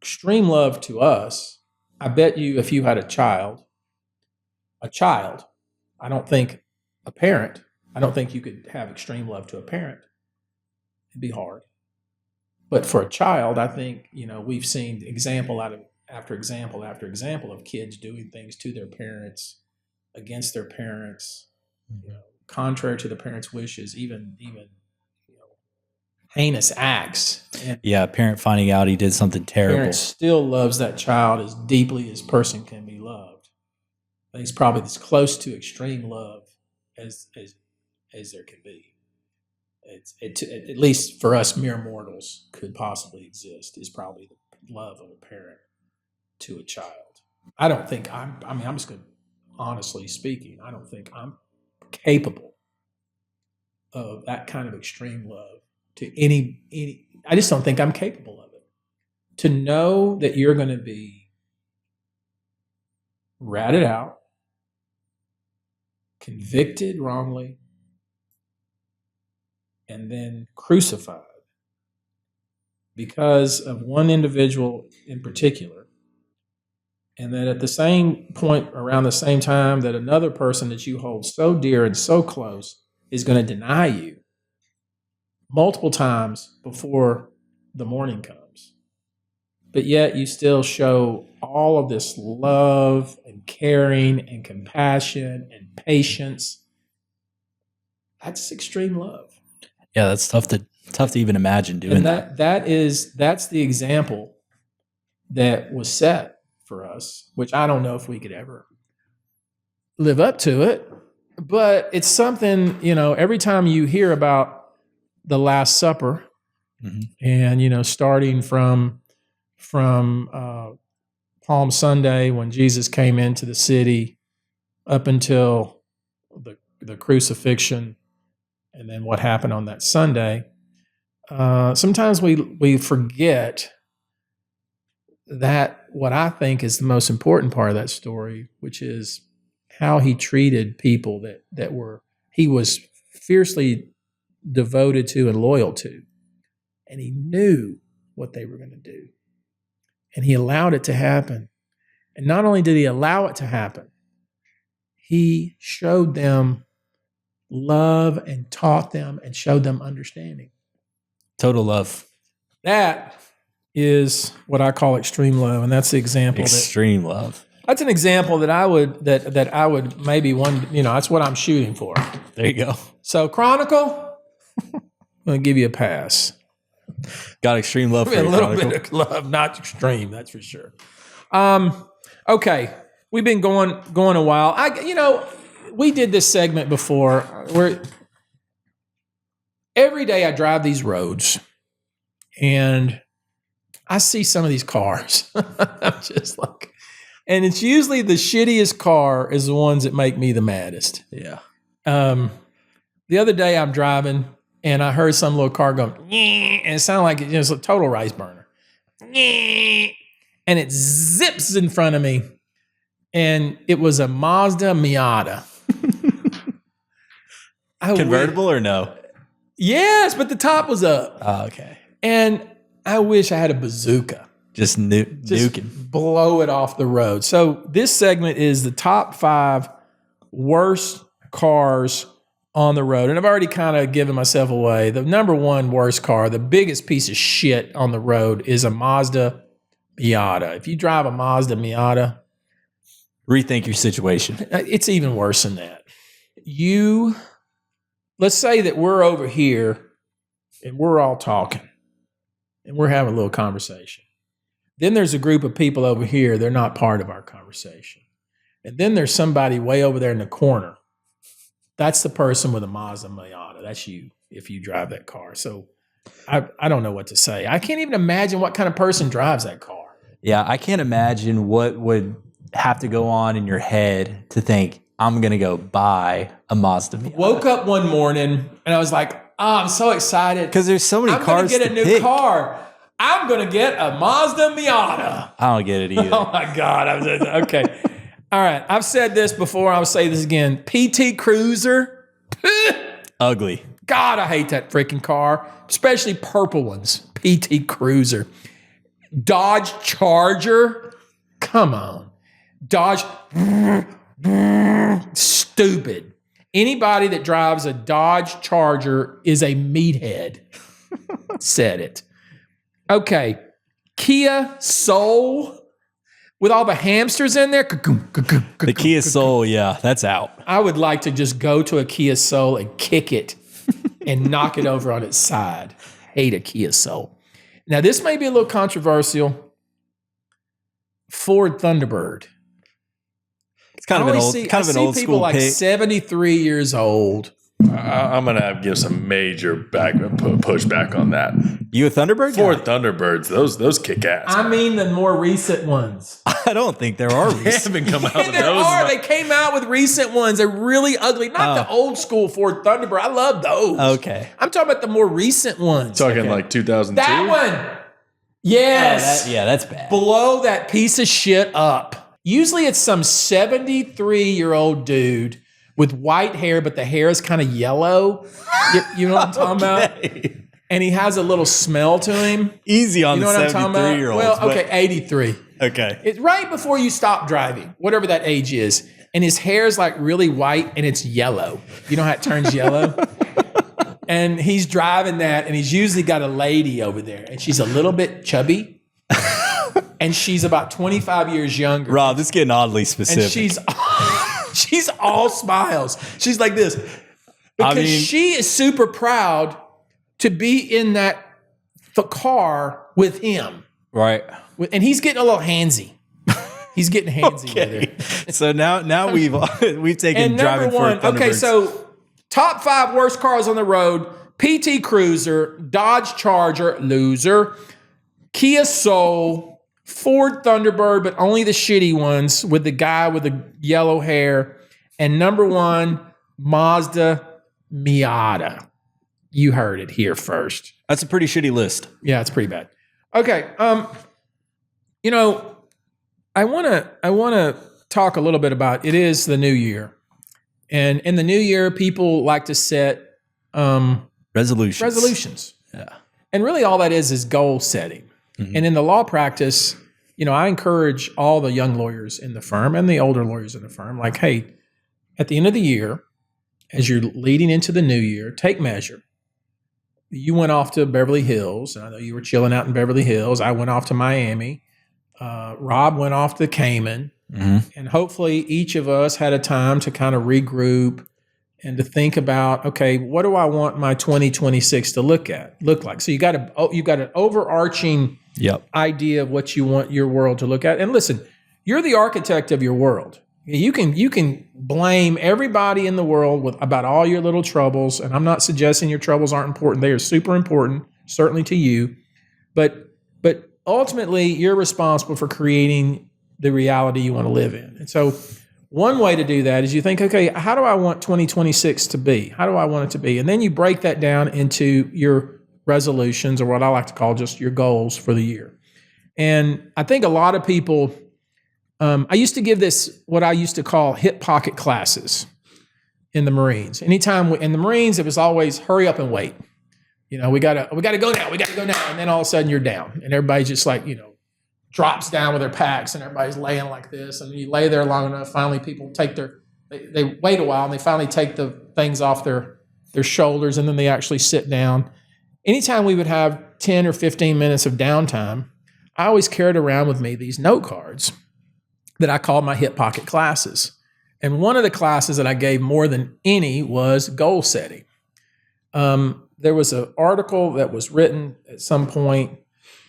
Extreme love to us, I bet you if you had a child, I don't think a parent, I don't think you could have extreme love to a parent. It'd be hard. But for a child, I think, we've seen example after example after example of kids doing things to their parents, against their parents, contrary to the parents' wishes, even heinous acts. And a parent finding out he did something terrible. Parent still loves that child as deeply as person can be loved. I think it's probably as close to extreme love as as there can be. At least for us mere mortals could possibly exist is probably the love of a parent to a child. I don't think I'm just going to, honestly speaking, I don't think I'm capable of that kind of extreme love to any, I just don't think I'm capable of it. To know that you're going to be ratted out, convicted wrongly, and then crucified because of one individual in particular, and that at the same point, around the same time, that another person that you hold so dear and so close is going to deny you multiple times before the morning comes. But yet you still show all of this love and caring and compassion and patience. That's extreme love. Yeah, that's tough to even imagine doing that. That's the example that was set for us, which I don't know if we could ever live up to it. But it's something, every time you hear about the Last Supper, and starting from Palm Sunday when Jesus came into the city up until the crucifixion, and then what happened on that Sunday, sometimes we forget that what I think is the most important part of that story, which is how he treated people that he was fiercely devoted to and loyal to. And he knew what they were going to do. And he allowed it to happen. And not only did he allow it to happen, he showed them love and taught them and showed them understanding. Total love. That is what I call extreme love, and that's the example. Extreme love. That's an example that I would maybe that's what I'm shooting for. There you go. So Chronicle, I'm going to give you a pass. Got extreme love for a little Chronicle. bit of love, not extreme, that's for sure. Okay, we've been going a while. We did this segment before where every day I drive these roads and I see some of these cars. I'm just like, and it's usually the shittiest car is the ones that make me the maddest. Yeah. The other day I'm driving and I heard some little car going, and it sounded like it's a total rice burner. And it zips in front of me. And it was a Mazda Miata. Convertible or no? Yes, but the top was up. Oh, okay. And I wish I had a bazooka. Just nuking. Blow it off the road. So this segment is the top 5 worst cars on the road. And I've already kind of given myself away. The number 1 worst car, the biggest piece of shit on the road is a Mazda Miata. If you drive a Mazda Miata, rethink your situation. It's even worse than that. Let's say that we're over here and we're all talking and we're having a little conversation. Then there's a group of people over here. They're not part of our conversation. And then there's somebody way over there in the corner. That's the person with a Mazda Miata. That's you if you drive that car. So I don't know what to say. I can't even imagine what kind of person drives that car. Yeah, I can't imagine what would have to go on in your head to think, I'm going to go buy a Mazda Miata. Woke up one morning and I was like, I'm so excited. Because there's so many cars to pick. I'm going to get a new car. I'm going to get a Mazda Miata. I don't get it either. Oh, my God. Okay. All right. I've said this before. I'll say this again. PT Cruiser. Ugly. God, I hate that freaking car, especially purple ones. PT Cruiser. Dodge Charger. Come on. Dodge. Stupid. Anybody that drives a Dodge Charger is a meathead. Said it. Okay. Kia Soul with all the hamsters in there. The Kia Soul, yeah, that's out. I would like to just go to a Kia Soul and kick it and knock it over on its side. Hate a Kia Soul. Now, this may be a little controversial. Ford Thunderbird. It's kind of an old school people like pick. 73 years old I'm gonna have to give some major pushback on that. You a Thunderbird? Ford Thunderbirds, those kick ass. I mean the more recent ones. I don't think there are. They haven't come out with There those. are. They came out with recent ones. They're really ugly. Not the old school Ford Thunderbird. I love those. Okay. I'm talking about the more recent ones. Talking like 2002. That one. Yes. That's bad. Blow that piece of shit up. Usually it's some 73-year-old dude with white hair, but the hair is kind of yellow. You know what I'm talking about? And he has a little smell to him. Easy on You know the what I'm talking about? 73-year-olds. Well, okay, 83. Okay. It's right before you stop driving, whatever that age is. And his hair is like really white and it's yellow. You know how it turns yellow? And he's driving that, and he's usually got a lady over there, and she's a little bit chubby. And she's about 25 years younger. Rob, this is getting oddly specific. And she's all smiles. She's like this. Because she is super proud to be in the car with him. Right. And he's getting a little handsy. He's getting handsy with her. So now we've taken And driving number one, for Thunderbirds. okay, so top 5 worst cars on the road: PT Cruiser, Dodge Charger, loser, Kia Soul, Ford Thunderbird, but only the shitty ones with the guy with the yellow hair, and number 1, Mazda Miata. You heard it here first. That's a pretty shitty list. Yeah, it's pretty bad. Okay, you know, I want to talk a little bit about, it is the new year. And in the new year, people like to set resolutions. Yeah. And really all that is goal setting. Mm-hmm. And in the law practice, you know, I encourage all the young lawyers in the firm and the older lawyers in the firm, like, hey, at the end of the year, as you're leading into the new year, take measure. You went off to Beverly Hills. I know you were chilling out in Beverly Hills. I went off to Miami. Rob went off to Cayman. Mm-hmm. And hopefully each of us had a time to kind of regroup and to think about, okay, what do I want my 2026 to look like? So you got an overarching idea of what you want your world to look at. And listen, you're the architect of your world. You can blame everybody in the world about all your little troubles. And I'm not suggesting your troubles aren't important. They are super important, certainly to you. But ultimately, you're responsible for creating the reality you want to live in. And so one way to do that is you think, okay, how do I want 2026 to be? How do I want it to be? And then you break that down into your resolutions, or what I like to call just your goals for the year. And I think a lot of people, I used to give this, what I used to call hip pocket classes in the Marines. Anytime in the Marines, it was always hurry up and wait. You know, we gotta go now. And then all of a sudden you're down, and everybody's just like, you know, drops down with their packs, and everybody's laying like this. And you lay there long enough, finally people take they wait a while, and they finally take the things off their shoulders, and then they actually sit down. Anytime we would have 10 or 15 minutes of downtime, I always carried around with me these note cards that I called my hip pocket classes. And one of the classes that I gave more than any was goal setting. There was an article that was written at some point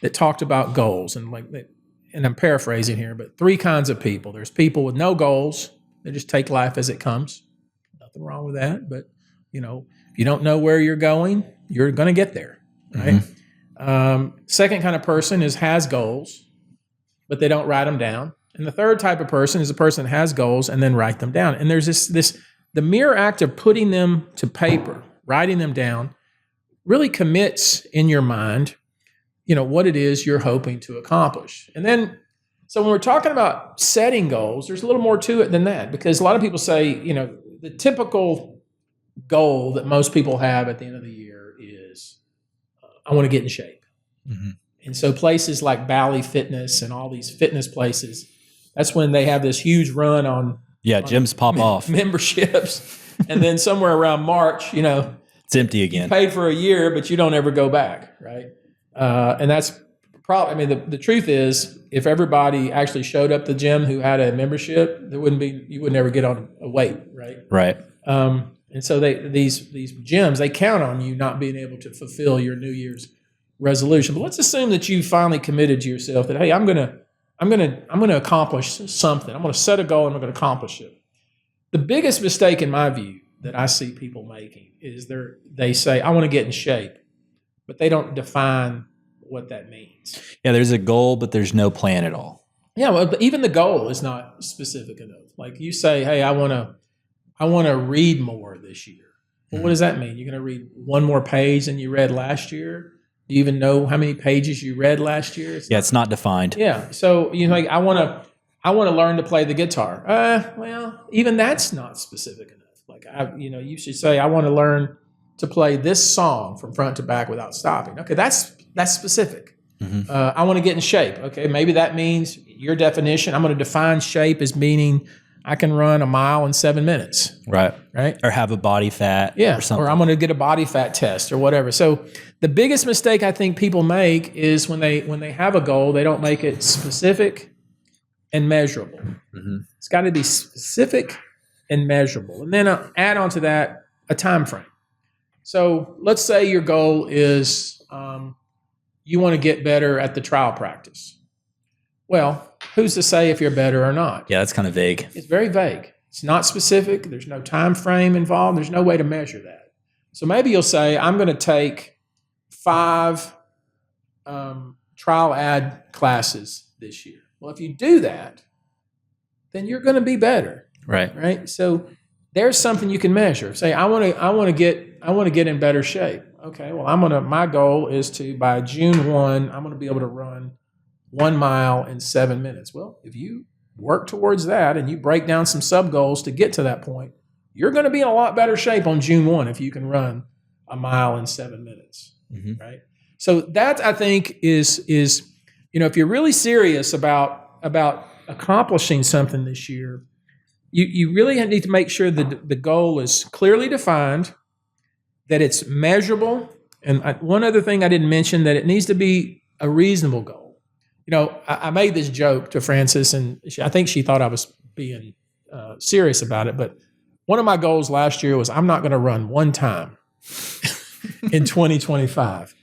that talked about goals, and I'm paraphrasing here, but 3 kinds of people. There's people with no goals. They just take life as it comes. Nothing wrong with that. But, you know, if you don't know where you're going, you're going to get there, right? Mm-hmm. Second kind of person has goals, but they don't write them down. And the third type of person is a person that has goals and then write them down. And there's the mere act of putting them to paper, writing them down, really commits in your mind, you know, what it is you're hoping to accomplish. And then, so when we're talking about setting goals, there's a little more to it than that, because a lot of people say, you know, the typical goal that most people have at the end of the year is, I want to get in shape. Mm-hmm. And so places like Bally Fitness and all these fitness places, that's when they have this huge run on gyms pop off memberships. And then somewhere around March, you know, it's empty again. Paid for a year, but you don't ever go back, right? And that's probably, I mean, the truth is, if everybody actually showed up the gym who had a membership, you would never get on a weight, right? Right. And so these gyms, they count on you not being able to fulfill your New Year's resolution. But let's assume that you finally committed to yourself that, hey, I'm gonna accomplish something. I'm gonna set a goal and I'm gonna accomplish it. The biggest mistake in my view that I see people making is they say, I want to get in shape, but they don't define what that means. Yeah, there's a goal, but there's no plan at all. Yeah, well, but even the goal is not specific enough. Like you say, hey, I want to read more this year. Well, what does that mean? You're going to read one more page than you read last year? Do you even know how many pages you read last year? It's not defined. Yeah. So like I want to learn to play the guitar. Well, even that's not specific enough. Like you should say I want to learn to play this song from front to back without stopping. Okay, that's specific. Mm-hmm. I want to get in shape. Okay, maybe that means your definition. I'm going to define shape as meaning I can run a mile in 7 minutes. Right. Right. Or have a body fat. Yeah. Or something. Or I'm going to get a body fat test or whatever. So the biggest mistake I think people make is when they have a goal, they don't make it specific and measurable. Mm-hmm. It's got to be specific and measurable. And then add on to that a time frame. So let's say your goal is you want to get better at the trial practice. Well, who's to say if you're better or not? Yeah, that's kind of vague. It's very vague. It's not specific. There's no time frame involved. There's no way to measure that. So maybe you'll say, I'm going to take 5 trial ad classes this year. Well, if you do that, then you're going to be better. Right. So there's something you can measure. Say, I want to get in better shape. Okay. Well, my goal is to, by June 1, I'm going to be able to run 1 mile in 7 minutes. Well, if you work towards that and you break down some sub goals to get to that point, you're going to be in a lot better shape on June 1 if you can run a mile in 7 minutes. Mm-hmm. Right. So that, I think, is if you're really serious about accomplishing something this year, you really need to make sure that the goal is clearly defined, that it's measurable. And one other thing I didn't mention, that it needs to be a reasonable goal. I made this joke to Frances, and I think she thought I was being serious about it. But one of my goals last year was I'm not going to run one time in 2025.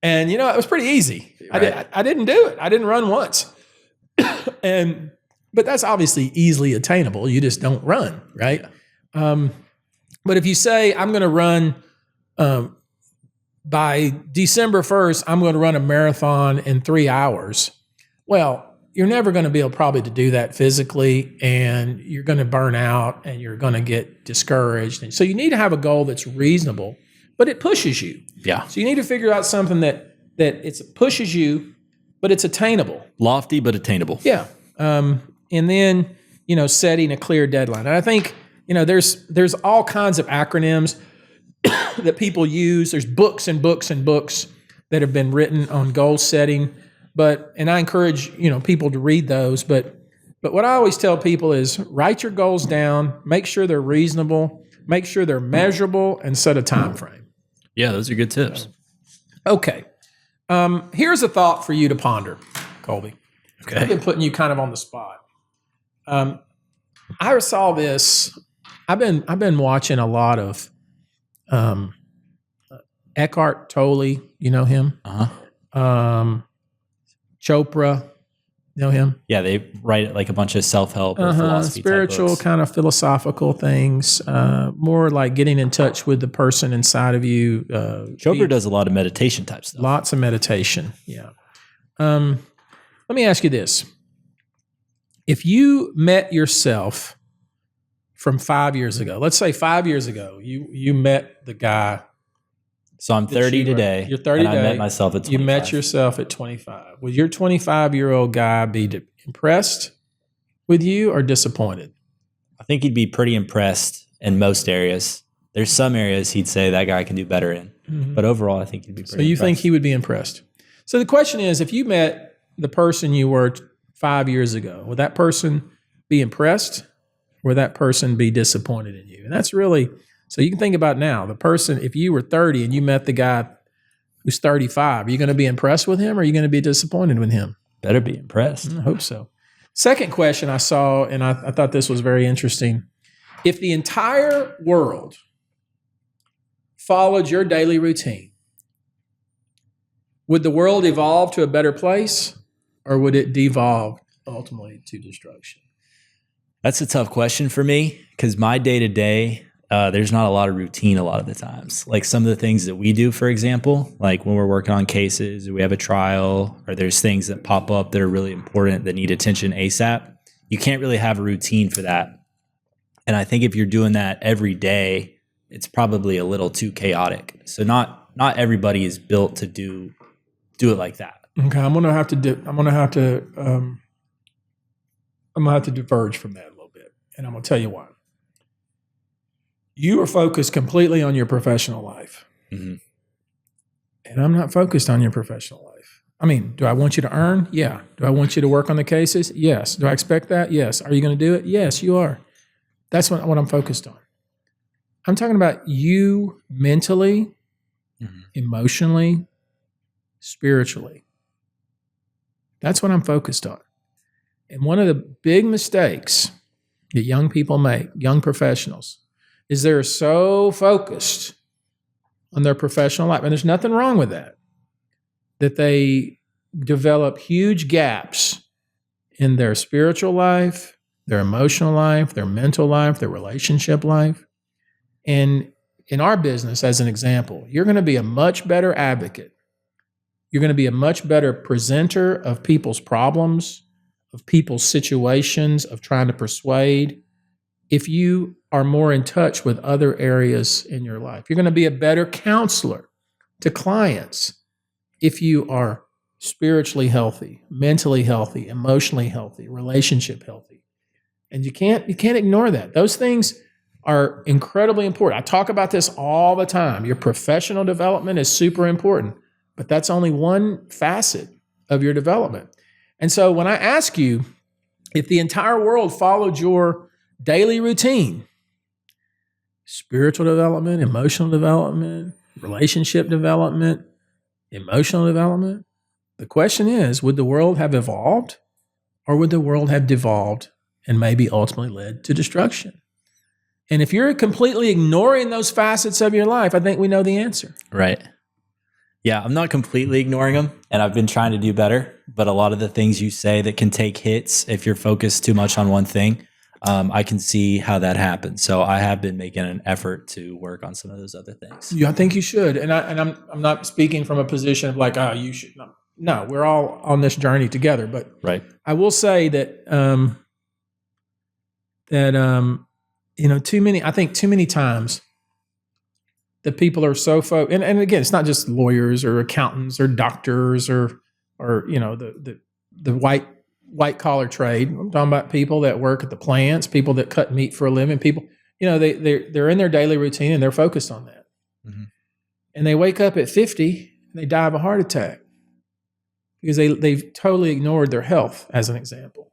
And, it was pretty easy. Right. I didn't do it. I didn't run once. But that's obviously easily attainable. You just don't run, right? But if you say, I'm going to run by December 1st, I'm going to run a marathon in 3 hours. Well, you're never going to be able probably to do that physically, and you're going to burn out and you're going to get discouraged. And so you need to have a goal that's reasonable, but it pushes you. Yeah. So you need to figure out something that it pushes you, but it's attainable. Lofty, but attainable. Yeah. And then, setting a clear deadline. And I think, there's all kinds of acronyms that people use. There's books and books and books that have been written on goal setting. And I encourage, people to read those. But what I always tell people is write your goals down, make sure they're reasonable, make sure they're measurable, and set a time frame. Yeah, those are good tips. Okay. Here's a thought for you to ponder, Colby. Okay. I've been putting you kind of on the spot. I saw this. I've been watching a lot of Eckhart Tolle. You know him? Uh-huh. Chopra. You know him? Yeah, they write like a bunch of self-help or philosophy spiritual type books. kind of philosophical things, more like getting in touch with the person inside of you. Chopra does a lot of meditation type stuff. Lots of meditation. Yeah. Let me ask you this. If you met yourself from 5 years ago, let's say 5 years ago, you met the guy. So I'm 30 today. You're 30 and I met myself at 25. You met yourself at 25. Would your 25-year-old guy be impressed with you or disappointed? I think he'd be pretty impressed in most areas. There's some areas he'd say that guy can do better in. Mm-hmm. But overall, I think he'd be pretty impressed. So you think he would be impressed? So the question is, if you met the person you were 5 years ago, would that person be impressed or would that person be disappointed in you? And that's really... So you can think about now, the person, if you were 30 and you met the guy who's 35, are you going to be impressed with him or are you going to be disappointed with him? Better be impressed. I hope so. Second question I saw, and I thought this was very interesting. If the entire world followed your daily routine, would the world evolve to a better place or would it devolve ultimately to destruction? That's a tough question for me because my day-to-day, there's not a lot of routine a lot of the times. Like some of the things that we do, for example, like when we're working on cases, or we have a trial, or there's things that pop up that are really important that need attention ASAP, you can't really have a routine for that. And I think if you're doing that every day, it's probably a little too chaotic. So not everybody is built to do it like that. Okay, I'm gonna have to diverge from that a little bit, and I'm gonna tell you why. You are focused completely on your professional life, and I'm not focused on your professional life. I mean, do I want you to earn? Yeah. Do I want you to work on the cases? Yes. Do I expect that? Yes. Are you going to do it? Yes, you are. That's what I'm focused on. I'm talking about you mentally, emotionally, spiritually. That's what I'm focused on. And one of the big mistakes that young people make, young professionals, is they're so focused on their professional life, and there's nothing wrong with that, that they develop huge gaps in their spiritual life, their emotional life, their mental life, their relationship life. And in our business, as an example, you're going to be a much better advocate. You're going to be a much better presenter of people's problems, of people's situations, of trying to persuade, if you are more in touch with other areas in your life. You're going to be a better counselor to clients if you are spiritually healthy, mentally healthy, emotionally healthy, relationship healthy. And you can't ignore that. Those things are incredibly important. I talk about this all the time. Your professional development is super important, but that's only one facet of your development. And so when I ask you if the entire world followed your daily routine, spiritual development, emotional development, relationship development, emotional development, the question is, would the world have evolved, or would the world have devolved and maybe ultimately led to destruction? And if you're completely ignoring those facets of your life, I think we know the answer. Right. Yeah, I'm not completely ignoring them, and I've been trying to do better. But a lot of the things you say that can take hits if you're focused too much on one thing, I can see how that happens. So I have been making an effort to work on some of those other things. Yeah, I think you should. And I'm not speaking from a position of like, oh, you should. No, we're all on this journey together. But right. I will say that too many times that people are so focused, and again, it's not just lawyers or accountants or doctors or the white collar trade. I'm talking about people that work at the plants, people that cut meat for a living, people, they're in their daily routine and they're focused on that. Mm-hmm. And they wake up at 50 and they die of a heart attack because they've totally ignored their health, as an example.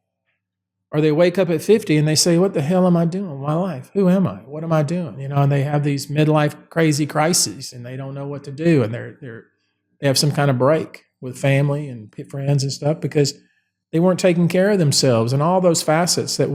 Or they wake up at 50 and they say, what the hell am I doing with my life? Who am I? What am I doing? And they have these midlife crazy crises and they don't know what to do. And they have some kind of break with family and friends and stuff because they weren't taking care of themselves, and all those facets that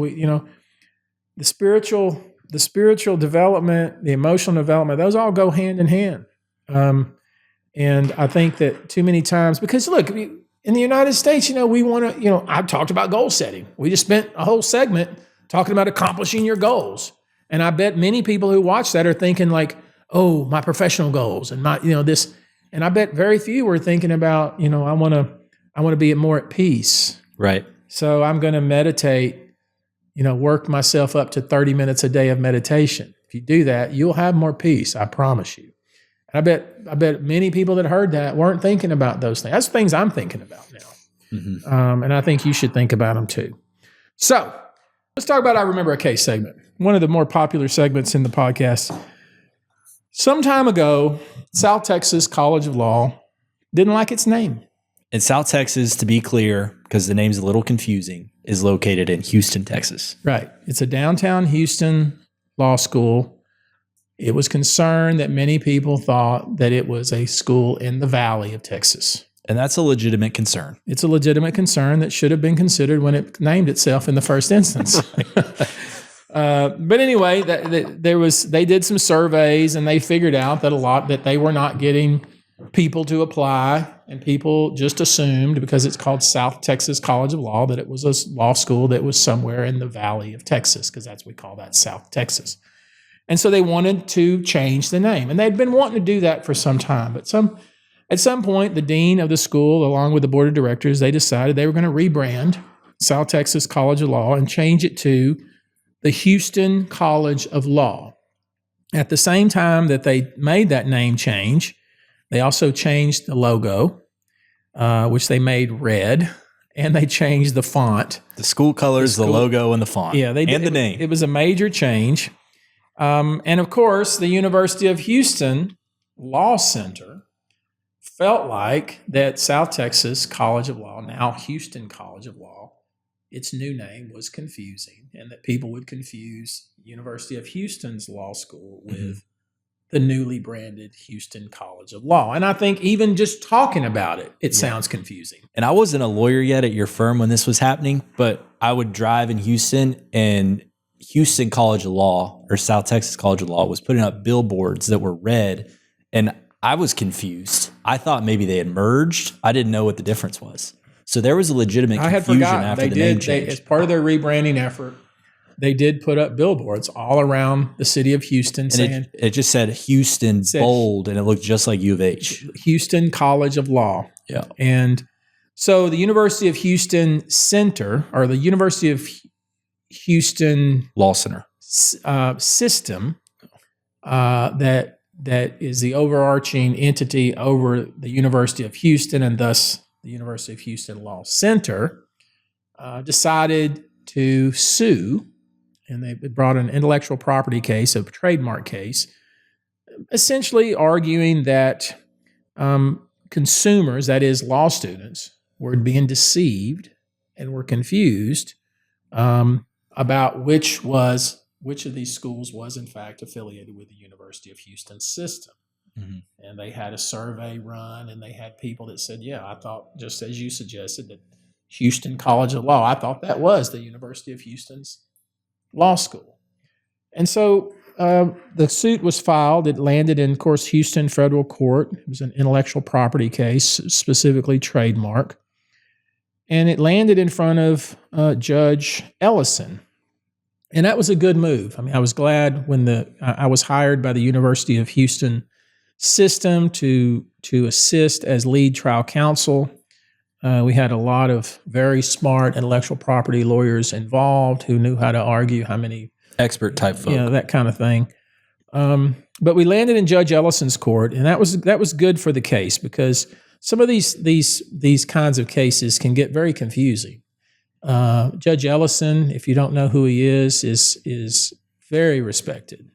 the spiritual development, the emotional development, those all go hand in hand. And I think that too many times, because look, in the United States, we want to, I've talked about goal setting. We just spent a whole segment talking about accomplishing your goals. And I bet many people who watch that are thinking like, oh, my professional goals and my, this. And I bet very few were thinking about, I want to be more at peace. Right. So I'm going to meditate, work myself up to 30 minutes a day of meditation. If you do that, you'll have more peace. I promise you. And I bet many people that heard that weren't thinking about those things. That's things I'm thinking about now. Mm-hmm. And I think you should think about them too. So let's talk about I Remember a Case segment. One of the more popular segments in the podcast. Some time ago, South Texas College of Law didn't like its name. And South Texas, to be clear, because the name's a little confusing, is located in Houston, Texas. Right. It's a downtown Houston law school. It was concerned that many people thought that it was a school in the Valley of Texas. And that's a legitimate concern. It's a legitimate concern that should have been considered when it named itself in the first instance. But anyway, they did some surveys and they figured out that they were not getting people to apply, and people just assumed, because it's called South Texas College of Law, that it was a law school that was somewhere in the Valley of Texas, because that's what we call that, South Texas. And so they wanted to change the name. And they'd been wanting to do that for some time. But at some point, the dean of the school, along with the board of directors, they decided they were going to rebrand South Texas College of Law and change it to the Houston College of Law. At the same time that they made that name change, they also changed the logo, which they made red, and they changed the font. The school colors, the logo, and the font. Yeah, they did. And the name. It was a major change. And of course, the University of Houston Law Center felt like that South Texas College of Law, now Houston College of Law, its new name was confusing, and that people would confuse University of Houston's law school with the newly branded Houston College of Law. And I think even just talking about it, it sounds confusing. And I wasn't a lawyer yet at your firm when this was happening, but I would drive in Houston, and Houston College of Law or South Texas College of Law was putting up billboards that were red, and I was confused. I thought maybe they had merged. I didn't know what the difference was. So there was a legitimate confusion after the name change. As part of their rebranding effort, they did put up billboards all around the city of Houston saying it just said Houston bold, and it looked just like U of H. Houston College of Law. Yeah. And so the University of Houston Center, or the University of Houston Law Center system, that is the overarching entity over the University of Houston, and thus the University of Houston Law Center, decided to sue, and they brought an intellectual property case, a trademark case, essentially arguing that consumers, that is law students, were being deceived and were confused about which of these schools was in fact affiliated with the University of Houston system. Mm-hmm. And they had a survey run, and they had people that said, yeah, I thought, just as you suggested, that Houston College of Law, I thought that was the University of Houston's law school. And so the suit was filed. It landed in, of course, Houston federal court. It was an intellectual property case, specifically trademark. And it landed in front of Judge Ellison. And that was a good move. I mean, I was glad when I was hired by the University of Houston system to assist as lead trial counsel. We had a lot of very smart intellectual property lawyers involved who knew how to argue, how many expert type folk, that kind of thing. But we landed in Judge Ellison's court, and that was good for the case, because some of these kinds of cases can get very confusing. Judge Ellison, if you don't know who he is very respected,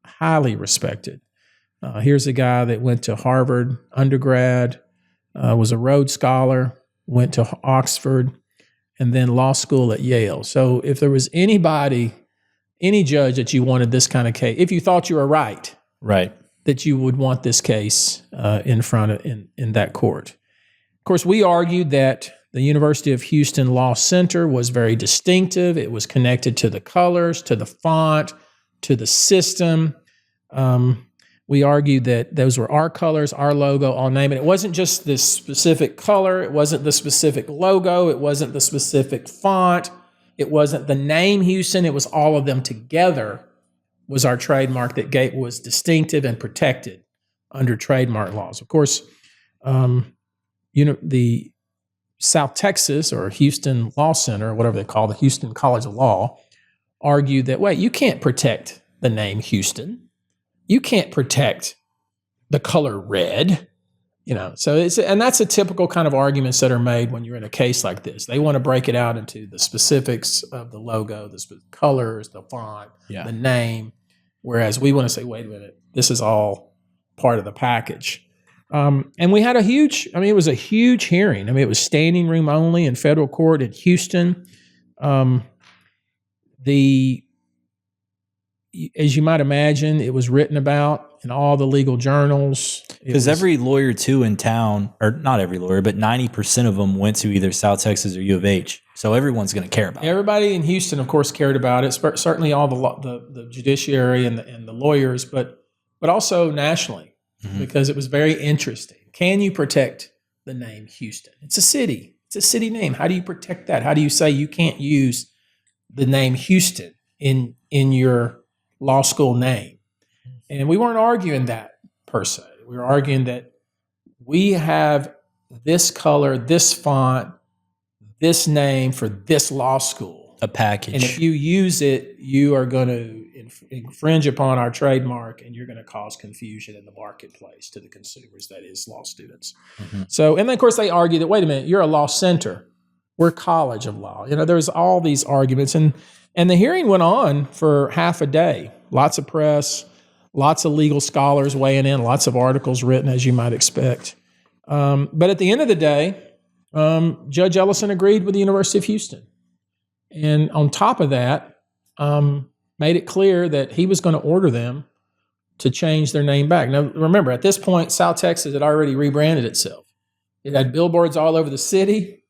highly respected. Here's a guy that went to Harvard undergrad, was a Rhodes Scholar, went to Oxford, and then law school at Yale. So if there was any judge that you wanted this kind of case, if you thought you were right, that you would want this case in that court. Of course, we argued that the University of Houston Law Center was very distinctive. It was connected to the colors, to the font, to the system. We argued that those were our colors, our logo, our name. And it wasn't just this specific color. It wasn't the specific logo. It wasn't the specific font. It wasn't the name Houston. It was all of them together was our trademark that was distinctive and protected under trademark laws. Of course, the South Texas or Houston Law Center, or whatever they call the Houston College of Law, argued that, wait, you can't protect the name Houston. You can't protect the color red. So and that's a typical kind of arguments that are made when you're in a case like this. They want to break it out into the specifics of the logo, the colors, the font, the name, whereas we want to say, wait a minute, this is all part of the package. And we had it was a huge hearing. It was standing room only in federal court in Houston. As you might imagine, it was written about in all the legal journals. Because every lawyer too in town, or not every lawyer, but 90% of them went to either South Texas or U of H. So everyone's going to care about it. Everybody in Houston, of course, cared about it. Certainly all the judiciary and the lawyers, but also nationally, because it was very interesting. Can you protect the name Houston? It's a city. It's a city name. How do you protect that? How do you say you can't use the name Houston in your law school name? And we weren't arguing that per se. We were arguing that we have this color, this font, this name for this law school. A package. And if you use it, you are going to infringe upon our trademark, and you're going to cause confusion in the marketplace to the consumers, that is law students. Mm-hmm. So, and then of course they argue that, wait a minute, you're a law center. We're College of Law. There's all these arguments. And the hearing went on for half a day. Lots of press, lots of legal scholars weighing in, lots of articles written, as you might expect. But at the end of the day, Judge Ellison agreed with the University of Houston. And on top of that, made it clear that he was going to order them to change their name back. Now, remember, at this point, South Texas had already rebranded itself. It had billboards all over the city.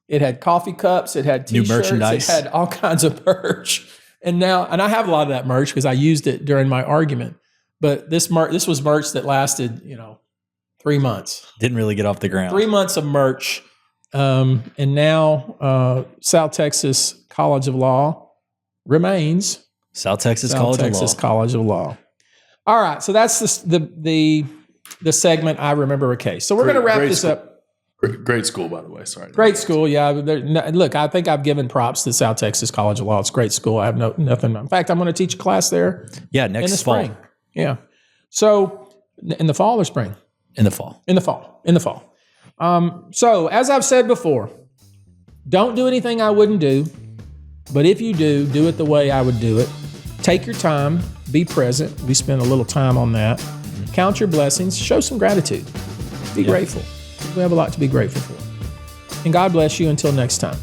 It had coffee cups. It had T-shirts. New merchandise. It had all kinds of merch. And I have a lot of that merch because I used it during my argument. But this was merch that lasted, 3 months. Didn't really get off the ground. 3 months of merch. And now South Texas College of Law remains South Texas College of Law. All right, so that's the segment I remember a case. So we're going to wrap this up. Great school, by the way. Sorry. Great school, yeah. Look, I think I've given props to South Texas College of Law. It's a great school. I have nothing. In fact, I'm going to teach a class there. Yeah, in the next fall. spring. Yeah. So in the fall or spring? In the fall. In the fall. So as I've said before, don't do anything I wouldn't do. But if you do it the way I would do it. Take your time. Be present. We spend a little time on that. Count your blessings. Show some gratitude. Be grateful. We have a lot to be grateful for. And God bless you until next time.